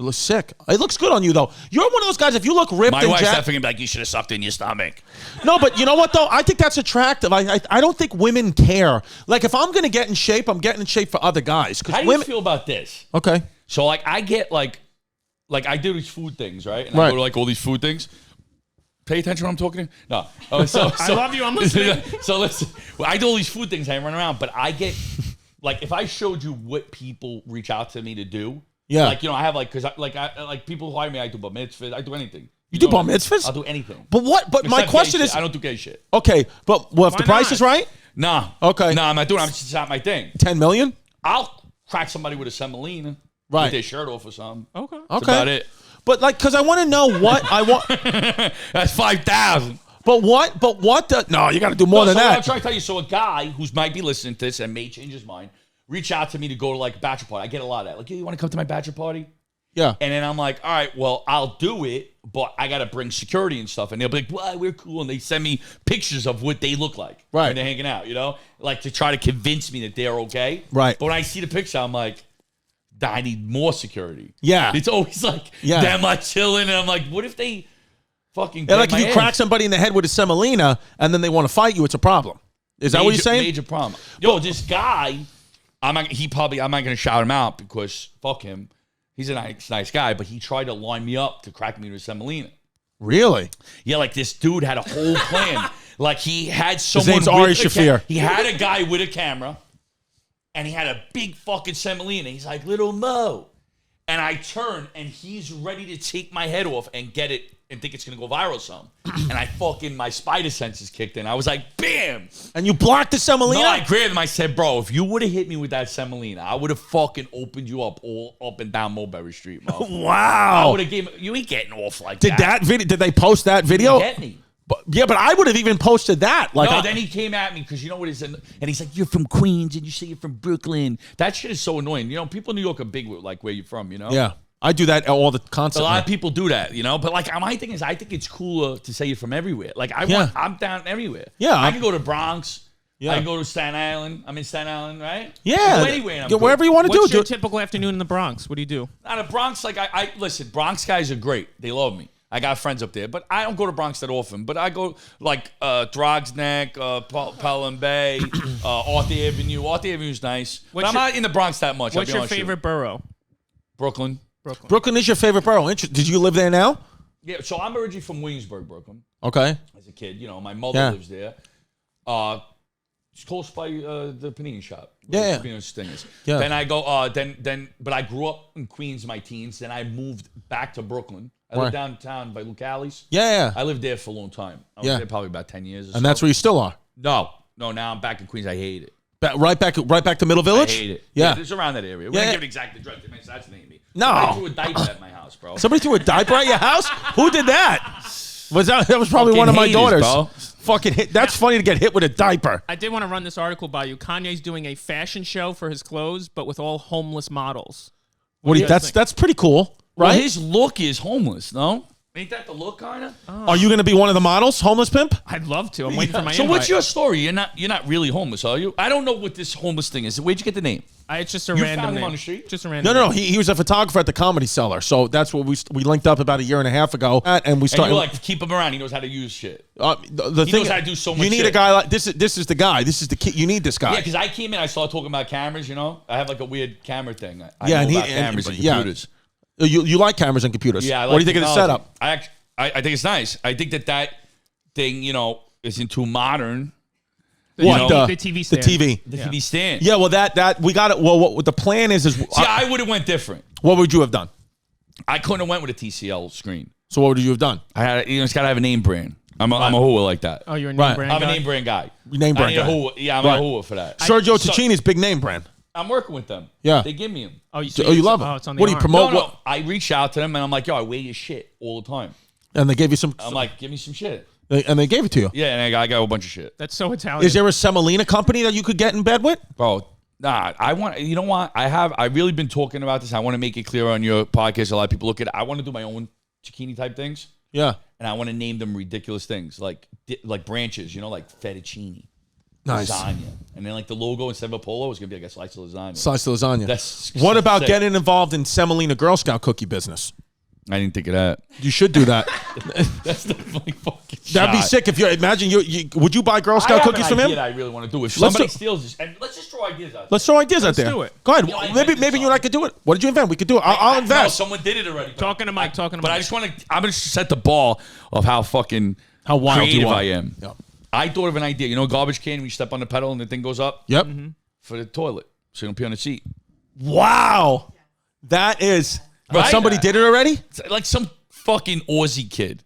It looks sick. It looks good on you though. You're one of those guys. If you look ripped My and wife's jacked, definitely gonna be like, you should have sucked in your stomach. no, but you know what though? I think that's attractive. I don't think women care. Like if I'm gonna get in shape, I'm getting in shape for other guys. How do women. you feel about this? Okay. So like I get like I do these food things, right? And I Right. go to like all these food things. Pay attention when I'm talking. No. Oh, so I love you. I'm listening. So listen, well, I do all these food things. I run around, but I get like if I showed you what people reach out to me to do. Yeah. Like I have like because like people who hire me, I do bar mitzvahs, I do anything. You do know, bar mitzvahs? I'll do anything. But what? But my Except question gay is. shit. I don't do gay shit. Okay, but well, if the Why price not? is right, Nah. Okay. Nah, I'm not doing it. It's not my thing. 10 million. I'll crack somebody with a semolina. Right. With their shirt off or something. okay. That's Okay. about it. But like, because I want to know what I want. That's 5,000. But what? But what? No, you got to do more than so I'm that. trying to tell you. So a guy who's might be listening to this and may change his mind, reach out to me to go to like a bachelor party. I get a lot of that. Like, you want to come to my bachelor party? Yeah. And then I'm like, all right, well, I'll do it, but I got to bring security and stuff. And they'll be like, well, we're cool. And they send me pictures of what they look like Right. when they're hanging out, like to try to convince me that they're okay. Right. But when I see the picture, I'm like, I need more security. Yeah. It's always like Yeah. them like chilling. And I'm like, what if they fucking Yeah, like get if my you crack ass? somebody in the head with a semolina and then they want to fight you, it's a problem. Is that what you're saying? Major problem. Yo, this guy, I'm not going to shout him out because fuck him. He's a nice guy, but he tried to line me up to crack me with semolina. Really? Yeah, like this dude had a whole plan. Like he had someone. name's Ari with a Shaffir. He had a guy with a camera, and he had a big fucking semolina. He's like, "Little Mo," and I turn, and he's ready to take my head off and get it and think it's gonna go viral some. And I fucking my spider senses kicked in. I was like, "Bam!" And you blocked the semolina? No, I grabbed him. I said, "Bro, if you would have hit me with that semolina, I would have fucking opened you up all up and down Mulberry Street, Mo. I Wow. would have gave you ain't getting off like Did that video? Did they post that video? Get me." But, yeah, but I would have even posted that. Like, No, then he came at me because you know what is, and he's like, "You're from Queens, and you say you're from Brooklyn." That shit is so annoying. People in New York are big with like where you're from. yeah, I do that all the A constantly. lot of people do that, But like my thing is, I think it's cooler to say you're from everywhere. Like Yeah. I'm down everywhere. Yeah. I can go to Bronx, Yeah. I can go to Staten Island. I'm in Staten Island, right? Yeah. I can go anywhere. And I'm good. Wherever you want to do What's your it. typical afternoon in the Bronx? What do you do? Out of Bronx, like I listen. Bronx guys are great. They love me. I got friends up there, but I don't go to Bronx that often. But I go like Throgs Neck, Pelham Bay, Arthur Avenue. Arthur Avenue's nice. But I'm not in the Bronx that much. What's your favorite borough? Brooklyn. Brooklyn is your favorite borough. Did you live there now? Yeah, so I'm originally from Williamsburg, Brooklyn. Okay. As a kid, my mother lives there. It's close by the panini shop. Yeah. Yeah. Then I go. But I grew up in Queens in my teens. Then I moved back to Brooklyn. I lived downtown by Lucali's. Yeah. I lived there for a long time. I was there probably about 10 years. And that's where you still are. No. Now I'm back in Queens. I hate it. Right back to Middle Village. I hate it. Yeah. It's around that area. We're gonna give it exact address. It makes sense to me. No. Somebody threw a diaper at my house, bro. Somebody threw a diaper at your house? Who did that? That was probably one of my haters, daughters. bro. Fucking hit. That's funny to get hit with a diaper. I did want to run this article by you. Kanye's doing a fashion show for his clothes, but with all homeless models. That's pretty cool, right? Well, his look is homeless, no? Ain't that the look, kind of? Are you going to be one of the models, homeless pimp? I'd love to. I'm waiting for my So invite. what's your story? You're not really homeless, are you? I don't know what this homeless thing is. Where'd you get the name? It's just a You random found him name. on the street? Just a random No. name. He was a photographer at the Comedy Cellar, so that's what we linked up about a year and a half ago, and we And started. you're like, keep him around. He knows how to use shit. The He thing, knows how to do so much You need a shit. guy like this. This is the guy. This is the kid. You need this guy. Yeah, because I came in, I started talking about cameras, I have like a weird camera thing. I Yeah, know and he- about and- cameras and yeah. computers. You like cameras and computers. Yeah, I like what do you think of the technology. setup? I think it's nice. I think that thing, isn't too modern. What the TV stand. The TV. The TV stand. Yeah, well, that we got it. Well, what the plan is See, I would have went different. what would you have done? I couldn't have went with a TCL screen. So what would you have done? I had, it's got to have a name brand. I'm a hooah like that. Oh, you're a name Right. brand I'm guy? a name brand guy. Name brand I need a guy. hooah. Yeah, I'm Right. a hooah for that. Sergio Tacchini's big name brand. I'm working with them. Yeah. They give me them. Oh, You love it. Oh, it's on the What do you arm. promote? No. What? I reach out to them and I'm like, yo, I wear your shit all the time. And they gave you some. I'm like, give me some shit. And they gave it to you. Yeah, and I got a whole bunch of shit. That's so Italian. Is there a Semolina company that you could get in bed with? Bro, nah, I want, you know what? I've really been talking about this. I want to make it clear on your podcast. A lot of people look at it. I want to do my own zucchini type things. Yeah. And I want to name them ridiculous things like branches, like fettuccine, Nice. lasagna. And then like the logo instead of a polo is going to be like a slice of lasagna. Slice of lasagna. That's What about sick. getting involved in Semolina Girl Scout cookie business? I didn't think of that. You should do that. That's definitely fucking That'd be shot. sick if you imagine would you buy Girl Scout cookies from him? That I really want to do. If Let's somebody do- steals this, and let's just throw ideas out. Let's throw ideas out there. do it. Go ahead. Yeah, I maybe invented you and I could do it. What did you invent? We could do it. I'll No, invest. someone did it already. Bro. Talking to Mike. But I just want to. I'm going to set the ball of how fucking How wild you creative are. I am. Yep. I thought of an idea. Garbage can. We step on the pedal and the thing goes up Yep. for the toilet, so you don't pee on the seat. Wow. That is. But Right? somebody did it already? It's like some fucking Aussie kid.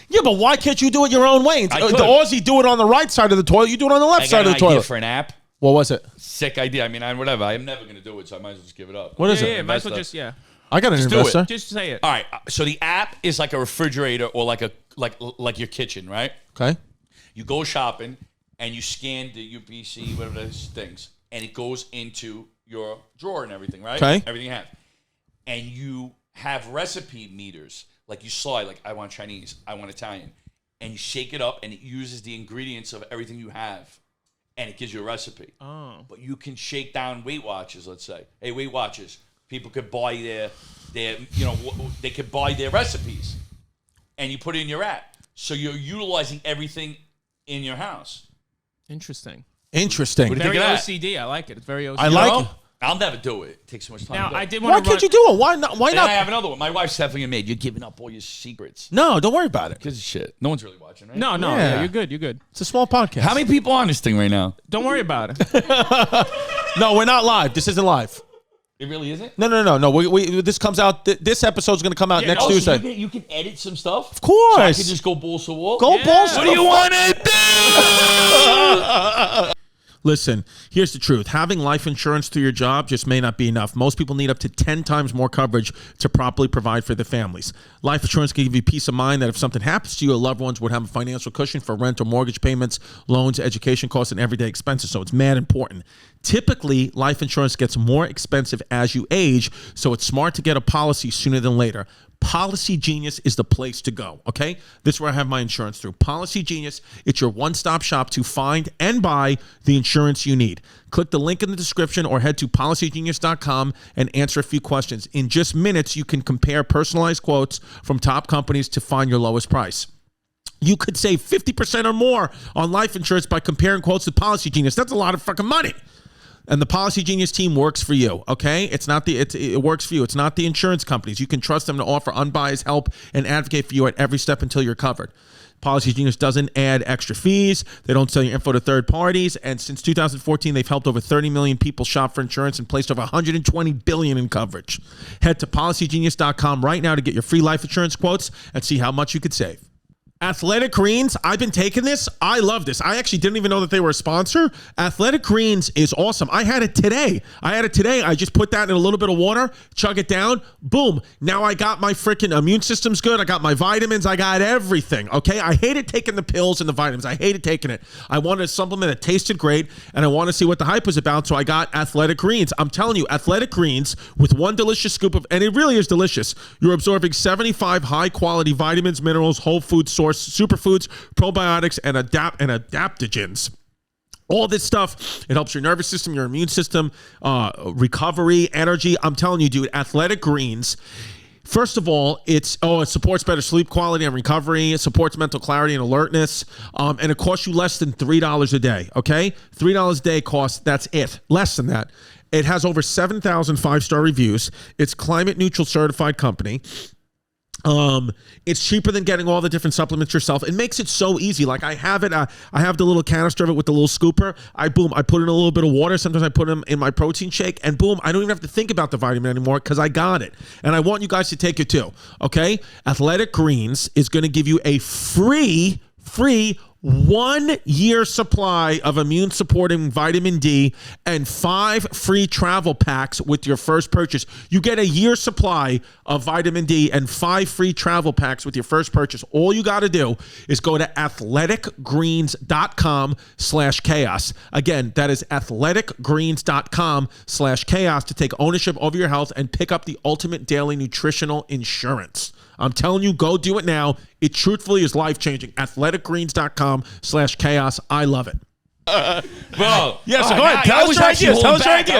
Yeah, but why can't you do it your own way? I The could. Aussie do it on the right side of the toilet. You do it on the left I side got of an the idea toilet. for an app. What was it? Sick idea. I mean, whatever. I'm never going to do it, so I might as well just give it up. What is Yeah, it? might as well Investor. just I got an do it. investor. Just say it. All right. So the app is like a refrigerator or like your kitchen, right? Okay. You go shopping and you scan the UPC, whatever those things, and it goes into your drawer and everything, right? Okay. Everything you have. And you have recipe meters. Like you slide, like I want Chinese, I want Italian. And you shake it up and it uses the ingredients of everything you have. And it gives you a recipe. Oh. But you can shake down Weight Watchers, let's say. Hey, Weight Watchers. People could buy their they could buy their recipes. And you put it in your app. So you're utilizing everything in your house. Interesting. Interesting. What do you Very think of that? OCD. I like it. It's very OCD. I like No? it. I'll never do it. It takes so much time. Now, to do. I did want Why to can't you do it? Why not? Why And I not? have another one. My wife's definitely a maid. You're giving up all your secrets. No, don't worry about it. Because of shit. No one's really watching, right? No, Yeah. yeah, you're good. You're good. It's a small podcast. How many people on this thing right now? Don't worry about it. No, we're not live. This isn't live. It really isn't? No. This comes out. This episode's going to come out next Oh, Tuesday. so you can edit some stuff? Of course. So I can just go balls to wall? Go balls. What do you want to do? Listen, here's the truth. Having life insurance through your job just may not be enough. Most people need up to 10 times more coverage to properly provide for their families. Life insurance can give you peace of mind that if something happens to you, your loved ones would have a financial cushion for rent or mortgage payments, loans, education costs, and everyday expenses. So it's mad important. Typically, life insurance gets more expensive as you age, so it's smart to get a policy sooner than later. Policy Genius is the place to go, okay? This is where I have my insurance through. Policy Genius, it's your one-stop shop to find and buy the insurance you need. Click the link in the description or head to policygenius.com and answer a few questions. In just minutes, you can compare personalized quotes from top companies to find your lowest price. You could save 50% or more on life insurance by comparing quotes with Policy Genius. That's a lot of fucking money. And the Policy Genius team works for you, okay? It works for you. It's not the insurance companies. You can trust them to offer unbiased help and advocate for you at every step until you're covered. Policy Genius doesn't add extra fees. They don't sell your info to third parties. And since 2014, they've helped over 30 million people shop for insurance and placed over $120 billion in coverage. Head to policygenius.com right now to get your free life insurance quotes and see how much you could save. Athletic Greens, I've been taking this. I love this. I actually didn't even know that they were a sponsor. Athletic Greens is awesome. I had it today. I just put that in a little bit of water, chug it down, boom. Now I got my freaking immune system's good. I got my vitamins. I got everything, okay? I hated taking the pills and the vitamins. I hated taking it. I wanted a supplement that tasted great, and I wanted to see what the hype was about, so I got Athletic Greens. I'm telling you, Athletic Greens, with one delicious scoop of, and it really is delicious, you're absorbing 75 high-quality vitamins, minerals, whole food source, superfoods, probiotics, and adaptogens. All this stuff, it helps your nervous system, your immune system, recovery, energy. I'm telling you, dude, Athletic Greens. First of all, it supports better sleep quality and recovery. It supports mental clarity and alertness. And it costs you less than $3 a day, okay? $3 a day cost, that's it. Less than that. It has over 7,000 five-star reviews. It's climate neutral certified company. It's cheaper than getting all the different supplements yourself. It makes it so easy. Like I have it, I have the little canister of it with the little scooper. I put in a little bit of water. Sometimes I put them in my protein shake, and boom, I don't even have to think about the vitamin anymore because I got it. And I want you guys to take it too. Okay? Athletic Greens is going to give you a free 1-year supply of immune supporting vitamin D and 5 free travel packs with your first purchase. You get a year supply of vitamin D and 5 free travel packs with your first purchase. All you got to do is go to athleticgreens.com/chaos. Again, that is athleticgreens.com/chaos to take ownership over your health and pick up the ultimate daily nutritional insurance. I'm telling you, go do it now. It truthfully is life-changing. athleticgreens.com/chaos. I love it. Bro. Yeah, so go ahead. Tell us your ideas. I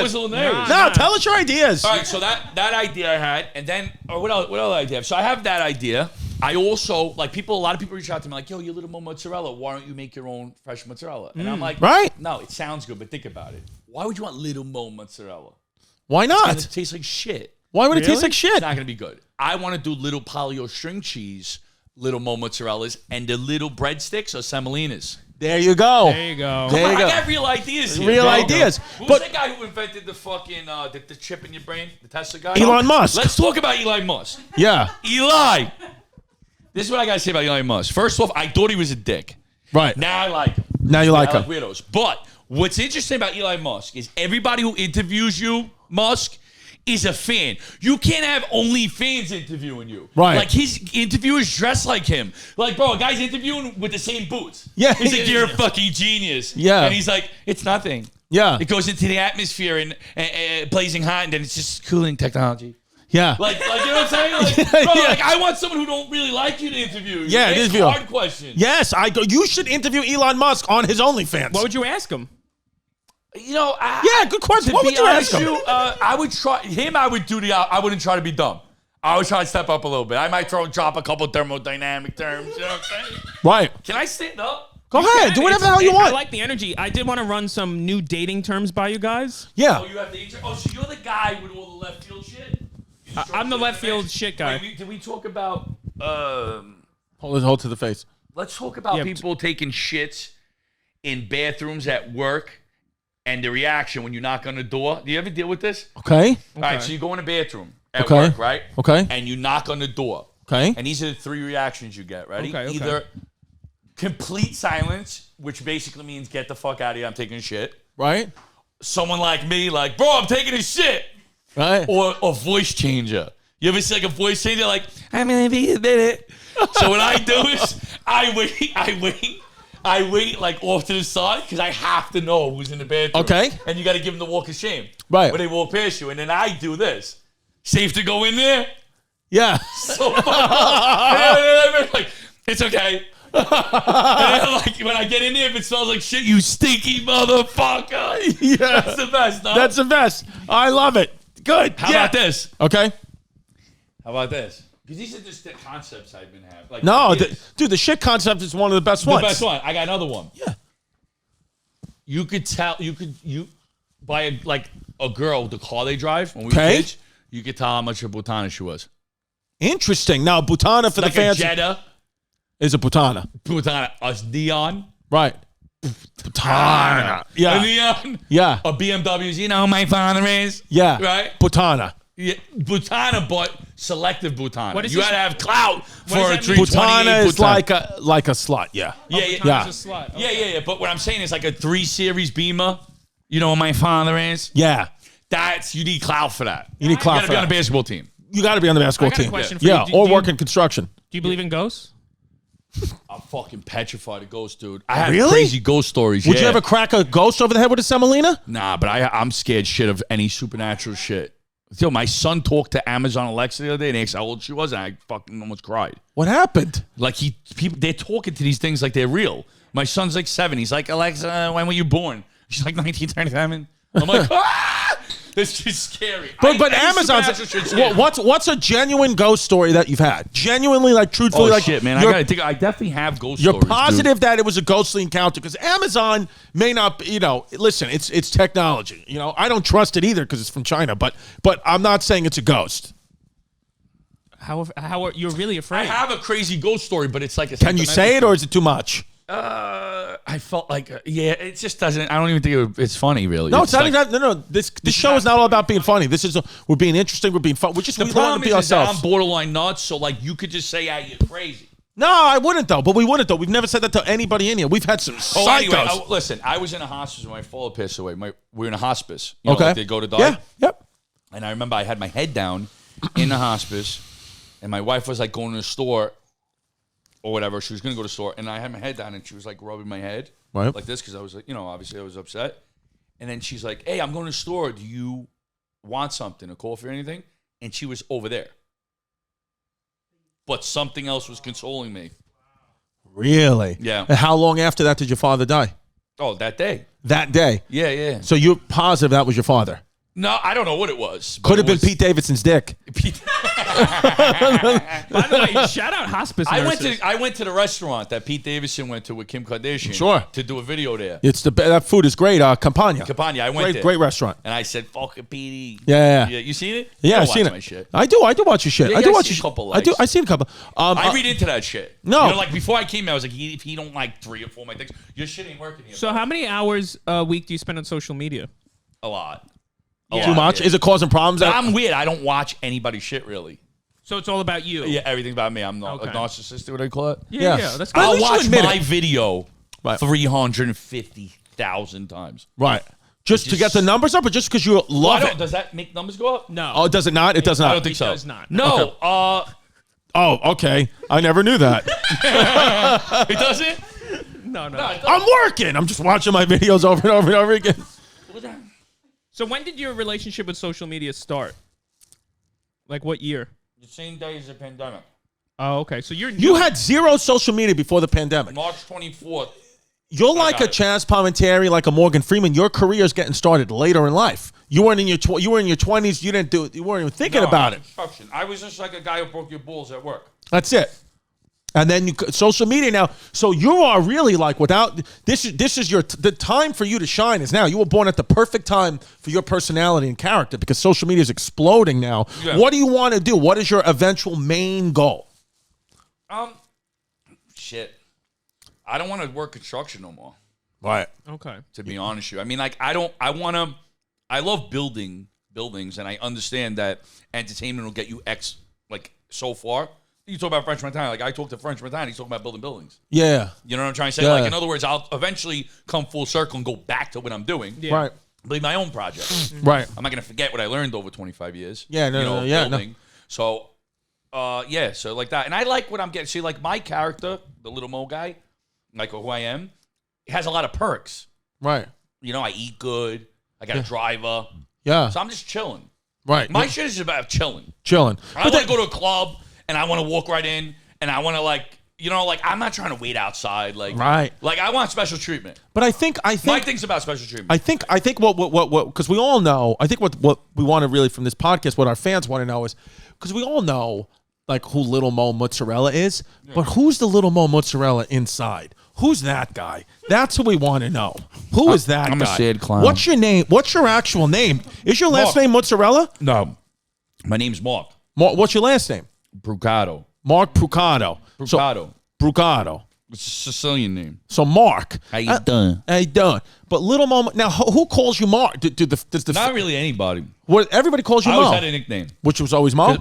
was a little nervous. Tell us your ideas. All right, so that idea I had, and then, what other idea I have? So I have that idea. I also, like, a lot of people reach out to me like, yo, you little more mozzarella. Why don't you make your own fresh mozzarella? And I'm like, right? No, it sounds good, but think about it. Why would you want little more mozzarella? Why not? It tastes like shit. Why would it taste like shit? It's not going to be good. I want to do little polio string cheese, little more mozzarellas, and the little breadsticks or semolinas. There you go. There you go. I got real ideas here. Real ideas. Who's the guy who invented the fucking the chip in your brain? The Tesla guy? Elon Musk. Let's talk about Elon Musk. Yeah. Eli. This is what I got to say about Elon Musk. First off, I thought he was a dick. Right. Now I like him. Now you like him. Weirdos. But what's interesting about Elon Musk is everybody who interviews you, Musk, is a fan. You can't have only fans interviewing you. Right. Like his interviewers dress like him. Like, bro, a guy's interviewing with the same boots. Yeah. He's like, you're a fucking genius. Yeah. And he's like, it's nothing. Yeah. It goes into the atmosphere and blazing hot, and then it's just cooling technology. Yeah. Like you know what I'm saying? Like, bro, like I want someone who don't really like you to interview. Yeah, it's hard questions. Yes, you should interview Elon Musk on his OnlyFans. What would you ask him? You know, good question. What would you ask him? I would try him. I would do I wouldn't try to be dumb. I would try to step up a little bit. I might drop a couple thermodynamic terms. You know what I'm saying? Right. Can I stand up? Go ahead. Do whatever the hell you want. I like the energy. I did want to run some new dating terms by you guys. Yeah. Oh, you have the intro. Oh, so you're the guy with all the left field shit. I'm the left field shit guy. Wait, did we talk about? Hold to the face. Let's talk about people taking shits in bathrooms at work. And the reaction when you knock on the door. Do you ever deal with this? Okay. All right, so you go in a bathroom at Okay. work, right? Okay. And you knock on the door. Okay. And these are the 3 reactions you get, ready? Okay. Either complete silence, which basically means get the fuck out of here, I'm taking a shit. Right. Someone like me, like, bro, I'm taking a shit. Right. Or a voice changer. You ever see like a voice changer like, I'm gonna be a minute. So what I do is I wait like off to the side because I have to know who's in the bathroom. Okay. And you got to give them the walk of shame. Right. When they walk past you. And then I do this. Safe to go in there? Yeah. So fucked. Like, it's okay. And then, like, when I get in there, if it smells like shit, you stinky motherfucker. Yeah. That's the best, no? That's the best. I love it. Good. How about this? Okay. How about this? Because these are just the concepts I've been having. Like, No, dude, the shit concept is one of the best ones. the best one. I got another one. Yeah. You could tell, you by a girl, the car they drive when we Okay. were kids, you could tell how much of a Butana she was. Interesting. Now, Butana for Like the fans a Jetta, is a Butana. Butana, a neon, Right. Butana. a Yeah. neon, Yeah. a BMWs. You know, my father is. Yeah. Right? Butana. Yeah, Butana, but selective Butana. What is You this- had to have clout does for a that mean? 328 Butana is Butana. like a slut. Yeah. Yeah, Butana's Yeah. a slut. Yeah. But what I'm saying is like a 3 Series Beamer. You know what my father is? Yeah. You need clout for that. You need clout You gotta for be on a that. basketball team. You got to be on the basketball I got a team. question for you. Yeah, Do- or do you- work in construction. Do you believe in ghosts? I'm fucking petrified of ghosts, dude. I have Really? crazy ghost stories. Would yeah. you ever crack a ghost over the head with a semolina? Nah, but I'm scared shit of any supernatural shit. Yo, my son talked to Amazon Alexa the other day and asked how old she was, and I fucking almost cried. What happened? Like they're talking to these things like they're real. My son's like 7. He's like, Alexa, when were you born? She's like 1937. I'm like, ah! This is scary. But Any Amazon's supernatural shit's scary. what's a genuine ghost story that you've had? Genuinely, like truthfully, Oh like shit, man! I you're- gotta think. I definitely have ghost You're stories. positive dude. that it was a ghostly encounter because Amazon may not, listen, it's technology. I don't trust it either because it's from China, but I'm not saying it's a ghost. How are you're really I afraid? have a crazy ghost story, but it's like a. Can you say it or is it too much? I felt like yeah, it just doesn't. I don't even think it's funny, really. No, it's not like, even. No. This show is not all about being funny. This is we're being interesting. We're being fun. We The want problem to be is that ourselves. I'm borderline nuts, so like you could just say, "Yeah, you're crazy." No, I wouldn't though. But we wouldn't though. We've never said that to anybody in here. We've had some psychos. Anyway, listen. I was in a hospice when my father passed away. We were in a hospice. You know, Okay. like they go to die. Yeah. Yep. And I remember I had my head down in the hospice, and my wife was like going to the store or whatever. She was going to go to the store, and I had my head down, and she was like rubbing my head Right. like this because I was like, obviously I was upset. And then she's like, "Hey, I'm going to the store. Do you want something, a coffee or anything?" And she was over there. But something else was consoling me. Really? Yeah. And how long after that did your father die? Oh, that day. That day. Yeah. So you're positive that was your father? No, I don't know what it was. but Could have it been was- Pete Davidson's dick. By the way, shout out hospice nurses. I went to the restaurant that Pete Davidson went to with Kim Kardashian. Sure. To do a video there. It's that food is great. Campagna. Campagna, I went there. Great restaurant. And I said, "Fucking Petey." Yeah. You seen it? Yeah, You I've don't seen watch it. My shit. I do watch your shit. Yeah, I do I watch see your a couple shit. likes. I seen a couple. I read into that shit. No. Like before I came here, I was like, if he don't like 3 or 4 of my things, your shit ain't working here. So how many hours a week do you spend on social media? A lot. Too much? Yeah. Is it causing problems? But I'm weird. I don't watch anybody's shit really. So it's all about you. Yeah, everything's about me. I'm not Okay. a narcissist. What do they call it? Yeah. Yeah. That's good. At I'll least you watch admit my it. video Right. 350,000 times. Right. Just to get the numbers up, or just because you love it? Does that make numbers go up? No. Oh, does it not? It does not. I don't think so. does not. No. Oh, okay. I never knew that. It doesn't? No. I'm working. I'm just watching my videos over and over and over again. So when did your relationship with social media start? Like what year? The same day as the pandemic. Oh, okay. So You had zero social media before the pandemic. March 24th. You're like a got it. Chaz Palminteri, like a Morgan Freeman. Your career is getting started later in life. You weren't in your 20s. You didn't do it. You weren't even thinking about it. Construction. I was just like a guy who broke your balls at work. That's it. And then social media now. So you are really like without this is the time for you to shine is now. You were born at the perfect time for your personality and character because social media is exploding now. Yeah. What do you want to do? What is your eventual main goal? Shit. I don't want to work construction no more. Right. Okay. To be honest with you. I mean, like, I love buildings, and I understand that entertainment will get you so far. You talk about French Montana. Like, I talk to French Montana. He's talking about building buildings. Yeah. You know what I'm trying to say? Yeah. Like, in other words, I'll eventually come full circle and go back to what I'm doing. Yeah. Right. Build my own project. Right. I'm not going to forget what I learned over 25 years. Yeah, no, yeah, no. building. So, so like that. And I like what I'm getting. See, like, my character, the little Mo guy, like who I am, has a lot of perks. Right. You know, I eat good. I got a driver. Yeah. So I'm just chilling. Right. My shit is about chilling. Chilling. I want to go to a club and I want to walk right in and I want to like, I'm not trying to wait outside. Like, right. Like I want special treatment. But I think my thing's about special treatment. I think what because we all know. I think what we want to really from this podcast, what our fans want to know is because we all know like who Little Mo Mozzarella is, but who's the Little Mo Mozzarella inside? Who's that guy? That's who we want to know. Who is that guy? I'm a sad clown. What's your name? What's your actual name? Is your last name Mozzarella? No. My name's Mark. What's your last name? Brucato. Mark Brucato. Brucato. Brucato. It's a Sicilian name. So Mark. How you doing? How you doing? But Little Mo, now who calls you Mark? Not really anybody. What everybody calls you I Mo. always had a nickname. Which was always Mo?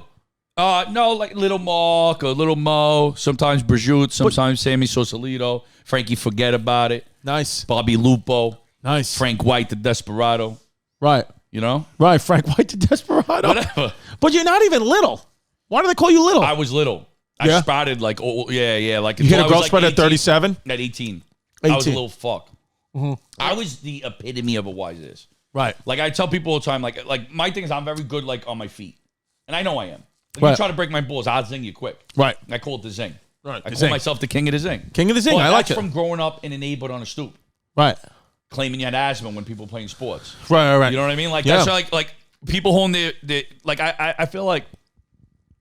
No, like Little Mark or Little Mo. Sometimes Brigitte. Sometimes Sammy Sausalito. Frankie Forget About It. Nice. Bobby Lupo. Nice. Frank White, the Desperado. Right. You know? Right. Frank White, the Desperado. Whatever. But you're not even little. Why do they call you little? I was little. Yeah? I sprouted like, like you hit a growth like spurt at 37? At 18. 18. I was a little fuck. Mm-hmm. I was the epitome of a wise ass. Right. Like I tell people all the time, like my thing is I'm very good like on my feet. And I know I am. Like, right. You try to break my balls, I'll zing you quick. Right. I call it the zing. Right. I call myself the king of the zing. King of the zing. Well, I like it. That's from growing up in a neighborhood on a stoop. Right. Claiming you had asthma when people playing sports. Right. You know what I mean? Like that's like people holding their like I feel like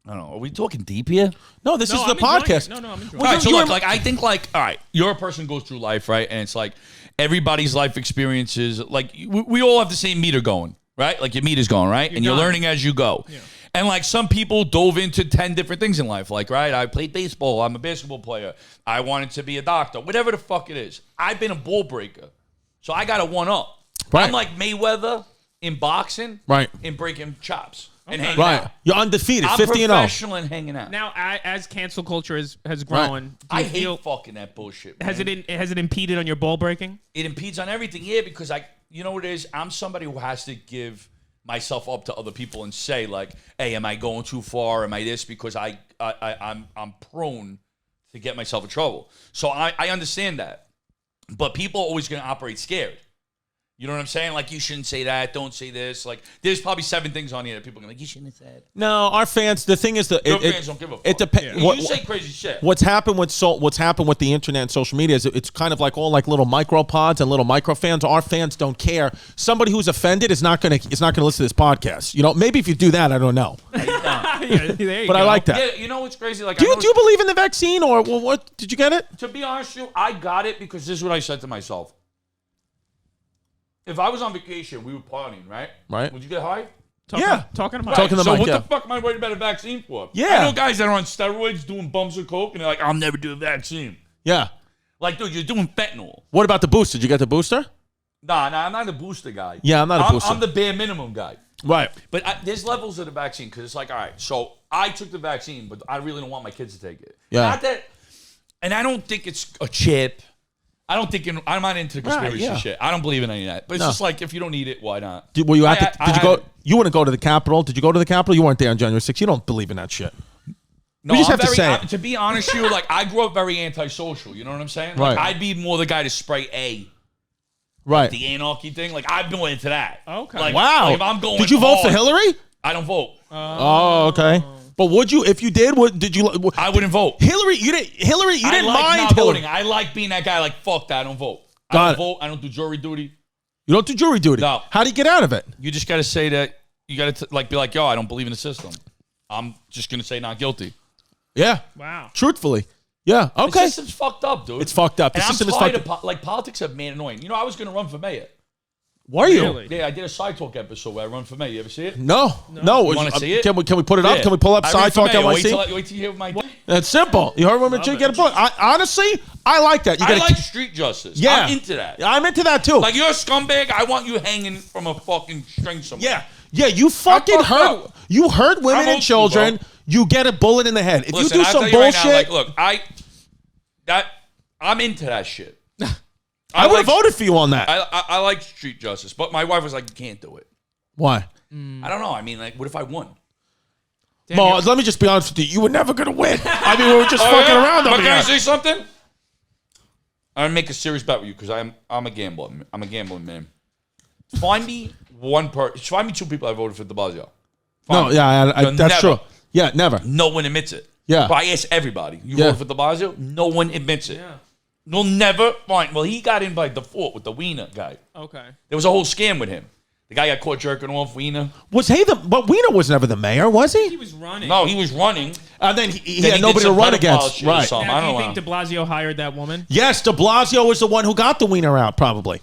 I don't know. Are we talking deep here? No, this is the podcast. No, I'm enjoying it. All right, so look, like I think like all right, you're a person who goes through life, right? And it's like everybody's life experiences, like we all have the same meter going, right? Like your meter's going, right? And you're learning as you go. Yeah. And like some people dove into 10 different things in life. Like, right, I played baseball. I'm a basketball player. I wanted to be a doctor. Whatever the fuck it is. I've been a ball breaker. So I got a one-up. Right. I'm like Mayweather in boxing. Right. In breaking chops. And hanging right. out. You're undefeated, I'm 50 and 0. professional in hanging out. Now, as cancel culture has grown, I hate fucking that bullshit, man. Has it impeded on your ball breaking? It impedes on everything, yeah, because you know what it is? I'm somebody who has to give myself up to other people and say like, hey, am I going too far? Am I this? Because I'm prone to get myself in trouble. So I understand that. But people are always going to operate scared. You know what I'm saying? Like, you shouldn't say that. Don't say this. Like, there's probably 7 things on here that people are going to like, you shouldn't have said. No, our fans, the thing is that Your fans don't give a fuck. It depends. You say crazy shit. What's happened with the internet and social media is it's kind of like all like little micro pods and little micro fans. Our fans don't care. Somebody who's offended is not gonna listen to this podcast. You know, maybe if you do that, I don't know. Yeah, there you but go. I like that. Yeah, you know what's crazy? Like, do you believe in the vaccine or what? Did you get it? To be honest with you, I got it because this is what I said to myself. If I was on vacation, we were partying, right? Right. Would you get high? Talking Talking Right. to the so mic, what yeah. the fuck am I worried about a vaccine for? Yeah. I know guys that are on steroids doing bumps of coke and they're like, I'll never do a vaccine. Yeah. Like, dude, you're doing fentanyl. What about the booster? Did you get the booster? Nah, I'm not a booster guy. Yeah, I'm not a booster. I'm the bare minimum guy. Right. But there's levels of the vaccine because it's like, all right, so I took the vaccine, but I really don't want my kids to take it. Yeah. Not that, and I don't think it's a chip. I'm not into conspiracy shit. I don't believe in any of that. But it's just like, if you don't need it, why not? Did you go? You wouldn't go to the Capitol? Did you go to the Capitol? You weren't there on January 6th. You don't believe in that shit. No, you just have to say it. To be honest with you, like, I grew up very antisocial. You know what I'm saying? Like, Right. I'd be more the guy to spray A. Right. The anarchy thing. Like, I've been into that. Okay. Like, Wow. Like if I'm going Did you vote for hard, Hillary? I don't vote. Oh, okay. But would you, if you did, did you? I wouldn't vote. Hillary, you didn't like mind not Hillary. voting. I like being that guy. Like, fuck that. I don't vote. I Got don't it. vote. I don't do jury duty. You don't do jury duty. No. How do you get out of it? You just got to say that. You got to like be like, yo, I don't believe in the system. I'm just gonna say not guilty. Yeah. Wow. Truthfully. Yeah. The Okay. system's fucked up, dude. It's fucked up. The And I'm system is tired fucked up. of like politics have made annoying. You know, I was gonna run for mayor. Were you? Really? Yeah, I did a Side Talk episode where I run for mayor. You ever see it? No. You want to see it? Can we put it up? Yeah. Can we pull up I Side ran for Talk mayor. NYC? Wait till you hear my. That's simple. You heard women get a book. Honestly, I like that. You I gotta like street justice. Yeah. I'm into that. I'm into that too. Like, you're a scumbag. I want you hanging from a fucking string somewhere. Yeah. Yeah, you fucking fucked hurt. up. You hurt women I'm and old school, children. bro. You get a bullet in the head. If Listen, you do I'll some tell you right bullshit, now, like, look, I'm into that shit. I would have voted for you on that. I like street justice, but my wife was like, you can't do it. Why? I don't know. I mean, like, what if I won? Mo, let me just be honest with you. You were never gonna win. I mean, we were just fucking around But over can I here. say something? I'm gonna make a serious bet with you because I'm a gambler. I'm a gambling man. Find me one person. Find me 2 people I voted for de Blasio. No, yeah, that's never. true. Yeah, never. No one admits it. Yeah. But I ask everybody. You Yeah. voted for de Blasio? No one admits it. Yeah. They'll never find. Well, he got in by default with the Wiener guy. Okay. There was a whole scam with him. The guy got caught jerking off Wiener. Was he but Wiener was never the mayor, was He he? was running. No, he was running. And then he Then had he nobody did to some run pedophile against. shit or Right. something. Now, I do you don't think know. de Blasio hired that woman? Yes, de Blasio was the one who got the Wiener out, probably.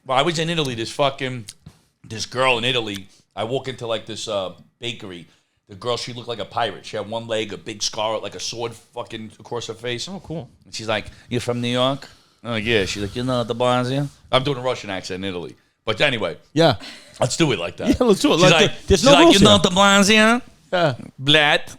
Well, I was in Italy. This girl in Italy. I walk into like this bakery. The girl, she looked like a pirate. She had one leg, a big scar, like a sword fucking across her face. Oh, cool. And she's like, "You from New York?" I'm like, "Yeah." She's like, "You know de Blasio?" I'm doing a Russian accent in Italy. But anyway, Yeah. let's do it like that. Yeah, let's do it. She's Like, like, there's she's no like, rules "You know here." de Blasio? Yeah. Blatt."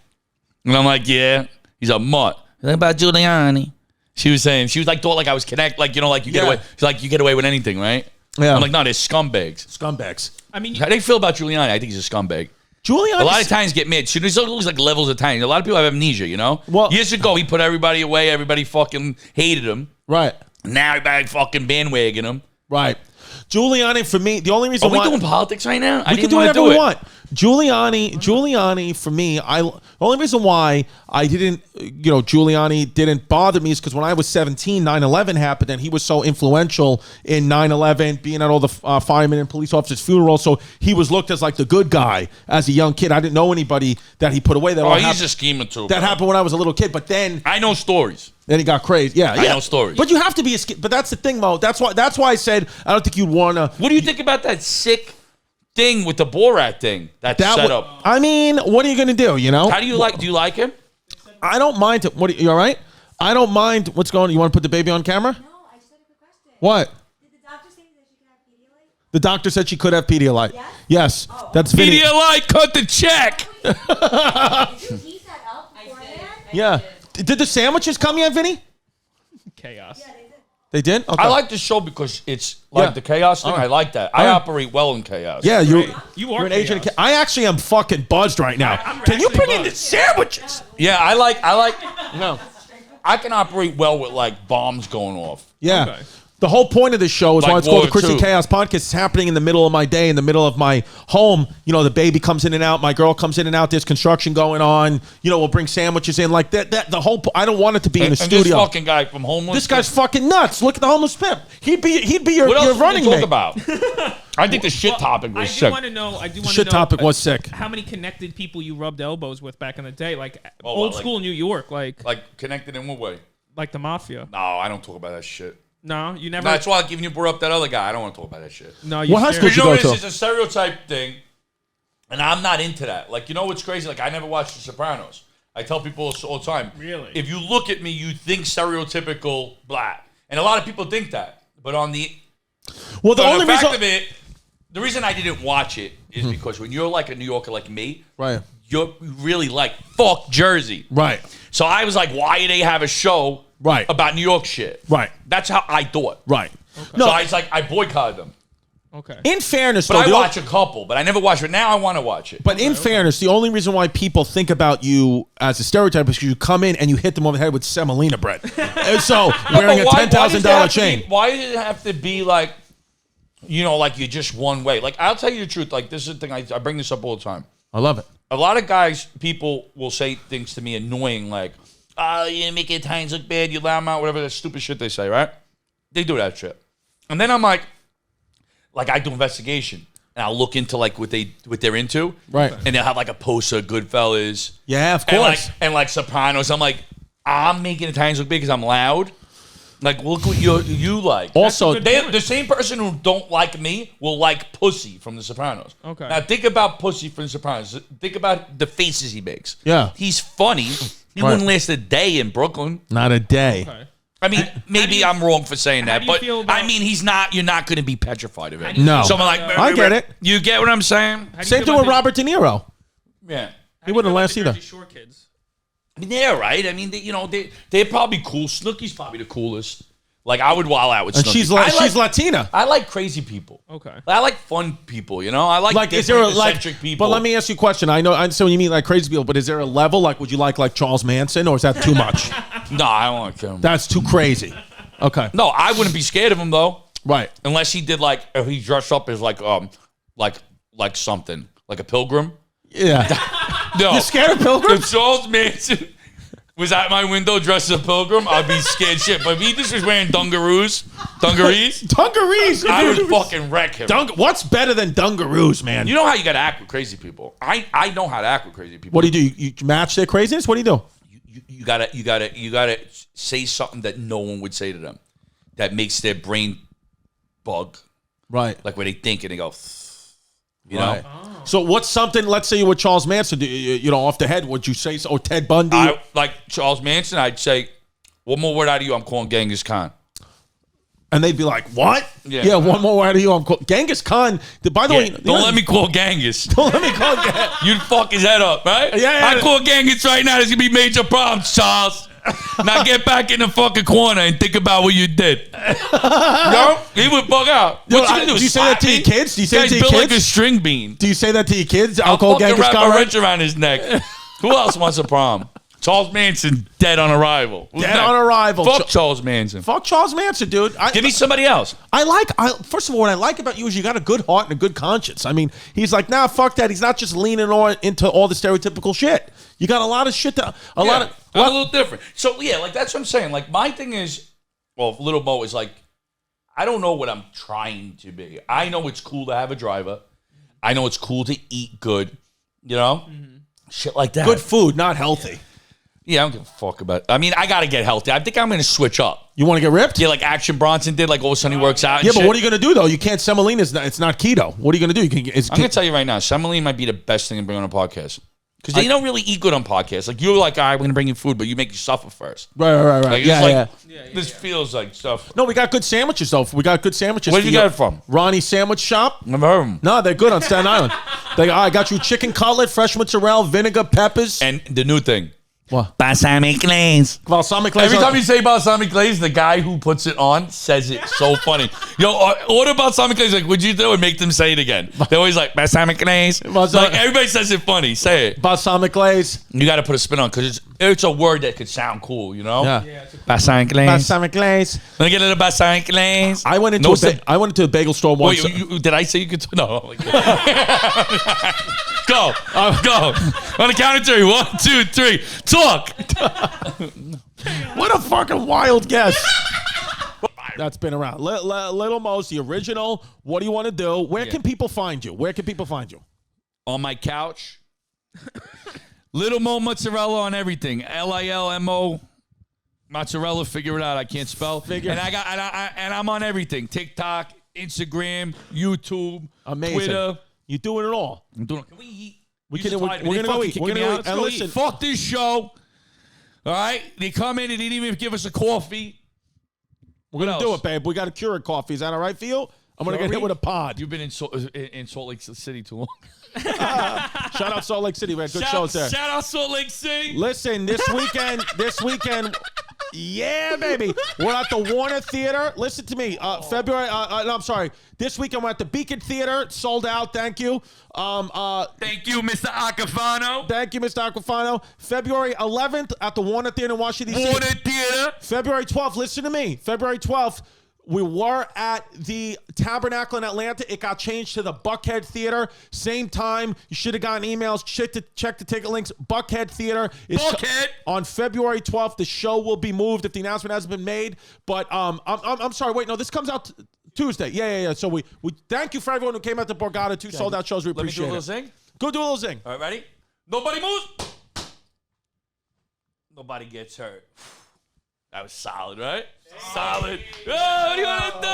And I'm like, "Yeah." He's like, "What?" He's like, "About Giuliani." She was like thought like I was connect, like, you know, like you get Yeah. away. She's like, "You get away with anything, right?" Yeah. I'm like, "No, they're scumbags." Scumbags. I mean, How do you feel about Giuliani? I think he's a scumbag. Giuliani. A lot of Italians get mad. There's always like levels of Italians. A lot of people have amnesia, you know? Well- years ago, he put everybody away. Everybody fucking hated him. Right. Now everybody fucking bandwagon him. Right. Giuliani, for me, the only reason Are we why doing politics right now? I we can didn't do wanna whatever we it. want. Giuliani, for me, the only reason why I didn't, Giuliani didn't bother me is because when I was 17, 9/11 happened, and he was so influential in 9/11, being at all the firemen and police officers' funerals. So he was looked as like the good guy as a young kid. I didn't know anybody that he put away. That Oh, all he's happened, a schemer too. that bro. happened when I was a little kid. But then I know stories. he got crazy. Yeah, I know stories. But you have to be But that's the thing, Mo. That's why I said I don't think you'd wanna. What do you think about that sick thing with the Borat thing that's set up? I mean, what are you gonna do? How do you like? Do you like him? I don't mind. You all right? I don't mind what's going on. You want to put the baby on camera? No, I just had a quick question. What? Did the doctor say that she could have Pedialyte? The doctor said she could have Pedialyte. Yes? Yes. Oh, That's Vinny. Pedialyte, cut the check. Did you heat that up beforehand? Yeah. Did the sandwiches come yet, Vinny? chaos. Yeah, they did. They did? Okay. I like the show because it's like Yeah. the chaos thing. I like that. I Alright. operate well in chaos. Yeah, You you're are an agent. chaos. I actually am fucking buzzed right now. I'm Can you actually bring in the buzzed. sandwiches? Yeah, I like. No. I can operate well with like bombs going off. Yeah. Okay. The whole point of this show is Like why it's called the War Chrissy II. Chaos Podcast. It's happening in the middle of my day, in the middle of my home. The baby comes in and out. My girl comes in and out. There's construction going on. We'll bring sandwiches in like that. The whole. I don't want it to be in the And studio. this fucking guy from Homeless. This guy's fucking nuts. Look at the homeless pimp. He'd be your, What else your did running we talk mate. about? I think the shit Well, topic I was do sick. want to know. I do want to Shit know. topic was sick. How many connected people you rubbed elbows with back in the day, like Oh, old like- school New York, like Like connected in what way? the mafia? No, I don't talk about that shit. No, you never. No, that's why even you brought up that other guy. I don't want to talk about that shit. No, you. What high scared. school You you know go what it to? is? It's a stereotype thing, and I'm not into that. Like, you know what's crazy? Like, I never watched The Sopranos. I tell people all the time. Really? If you look at me, you think stereotypical black, and a lot of people think that. But on the Well, the but only the fact reason. of it, the reason I didn't watch it is because when you're like a New Yorker like me, Right. you're really like fuck Jersey. Right. So I was like, why do they have a show Right. about New York shit? Right. That's how I thought. Right. So No. I was like, I boycotted them. Okay. In fairness, But though, I the o- watch a couple, but I never watched it. Now I want to watch it. But in fairness, the only reason why people think about you as a stereotype is because you come in and you hit them over the head with semolina bread. And so wearing a But why $10,000 does it have to chain. be- why did it have to be like, like you're just one way? Like, I'll tell you the truth. Like, this is the thing. I bring this up all the time. I love it. A lot of guys, people will say things to me annoying, like, "Oh, you make Italians look bad, you loud mouth," whatever that stupid shit they say, right? They do that shit. And then I'm like I do investigation, and I'll look into like what they're into. Right. And they'll have like a poster of Goodfellas. Yeah, of And course. like Sopranos. I'm like, I'm making Italians look big because I'm loud. Like, look what you like. Also, That's a good point. The same person who don't like me will like Pussy from The Sopranos. Okay. Now think about Pussy from The Sopranos. Think about the faces he makes. Yeah. He's funny. He Right. wouldn't last a day in Brooklyn. not a day. Okay. I mean, maybe I'm wrong for saying how that, do you but feel about- I mean, you're not going to be petrified of it. No. Someone like I get it. You get what I'm saying? How do you Same feel thing about with the- Robert De Niro. Yeah. He wouldn't how do you last feel about either. the Jersey Shore kids. I mean, they're right. I mean, they're probably cool. Snooki's probably the coolest. Like, I would wild out with And Snooki. she's I Latina. I like crazy people. Okay. I like fun people, I like Like, is there a eccentric people. But let me ask you a question. I understand when you mean like crazy people, but is there a level? Like, would you like Charles Manson, or is that too much? No, I don't like him. That's too crazy. Okay. No, I wouldn't be scared of him though, Right. unless he did if he dressed up as like something like a pilgrim. Yeah. No. You scared of pilgrims? If Charles Manson was at my window dressed as a pilgrim, I'd be scared shit. But if he just was wearing dungarees, Dungarees. I would fucking wreck him. What's better than dungarees, man? You know how you got to act with crazy people. I know how to act with crazy people. What do? You match their craziness? What do you do? You gotta say something that no one would say to them, that makes their brain bug, Right. like where they think and they go, you Right. know. So what's something? Let's say you were Charles Manson. You know, off the head, would you say? Or Ted Bundy? Like Charles Manson, I'd say, one more word out of you, I'm calling Genghis Khan. And they'd be like, "What? Yeah. One more word out of you. I'm Genghis Khan." By the way, Don't let me call Genghis. Don't let me call Genghis. You'd fuck his head up, right? Yeah. I call Genghis right now. There's gonna be major problems, Charles. Now get back in the fucking corner and think about what you did. No, he would bug out. What you gonna do? Do you say that to your kids? Do you say that to your built like a kids? string bean. Do you say that to your kids? I'll call fucking Genghis wrap Khan. a wrench around his neck. Who else wants a problem? Charles Manson, dead on arrival. Who's Dead next? on arrival. Fuck Charles Manson. Fuck Charles Manson, dude. Give me somebody else. First of all, what I like about you is you got a good heart and a good conscience. I mean, he's like, nah, fuck that. He's not just leaning on into all the stereotypical shit. You got a lot of shit. A little different. So yeah, like that's what I'm saying. Like my thing is, well, Little Mo is like, I don't know what I'm trying to be. I know it's cool to have a driver. I know it's cool to eat good. You know, shit like that. good food, not healthy. Yeah, I don't give a fuck about it. I mean, I got to get healthy. I think I'm going to switch up. You want to get ripped? Yeah, like Action Bronson did. Like all of a sudden he works out. And Yeah, but shit. what are you going to do though? You can't. Semolina it's not keto. What are you going to do? I'm going to tell you right now, Semolina might be the best thing to bring on a podcast. Because they don't really eat good on podcasts. Like, you're like, all right, we're going to bring you food, but you make you suffer first. Right. Like, this feels like stuff. No, we got good sandwiches though. We got good sandwiches. Where'd you get it from? Ronnie's Sandwich Shop. Never heard of them. No, they're good on Staten Island. I got you chicken cutlet, fresh mozzarella, vinegar, peppers. And the new thing. What? Balsamic glaze. Balsamic glaze. Every time you say balsamic glaze, the guy who puts it on says it so funny. Yo, order balsamic glaze. Like, what'd you do? And make them say it again. They're always like, balsamic glaze. Like, everybody says it funny. Say it. Balsamic glaze. You got to put a spin on because it's a word that could sound cool, you know? Yeah. Balsamic glaze. Balsamic glaze. Let me get a little balsamic glaze. I went into a bagel store once. Wait, did I say you could? No. Go. Go. On the count of 3. 1, 2, 3. Talk. What a fucking wild guess. That's been around. Little Mo's the original. What do you want to do? Where can people find you? On my couch. Little Mo Mozzarella on everything. LILMO Mozzarella. Figure it out. I can't spell. And I'm on everything. TikTok, Instagram, YouTube, Amazing. Twitter. You're doing it all. I'm doing it. Can we eat? We're gonna go eat. We're gonna go eat. And listen, fuck this show. All right, they come in and they didn't even give us a coffee. we're gonna do it, babe. We got a Keurig coffee. Is that all right for you? I'm gonna get hit with a pod. You've been in Salt Lake City too long. Shout out Salt Lake City. We had good shows there. Shout out Salt Lake City. Listen, this weekend, yeah, baby. We're at the Warner Theater. Listen to me. February. No, I'm sorry. This weekend we're at the Beacon Theater. It's sold out. Thank you. Thank you, Mr. Acafano. Thank you, Mr. Aquafano. February 11th at the Warner Theater in Washington, D.C. Warner Theater. February 12th. Listen to me. February 12th. We were at the Tabernacle in Atlanta. It got changed to the Buckhead Theater. Same time. You should have gotten emails. Check the ticket links. Buckhead Theater is Buckhead. on February 12th. The show will be moved if the announcement hasn't been made. But I'm sorry. Wait, no, this comes out Tuesday. Yeah. So we thank you for everyone who came out to Borgata. 2 sold out shows. We appreciate it. Let me do a little zing. Go do a little zing. All right, ready? Nobody moves. Nobody gets hurt. That was solid, right? Solid. Oh, what do you want to do?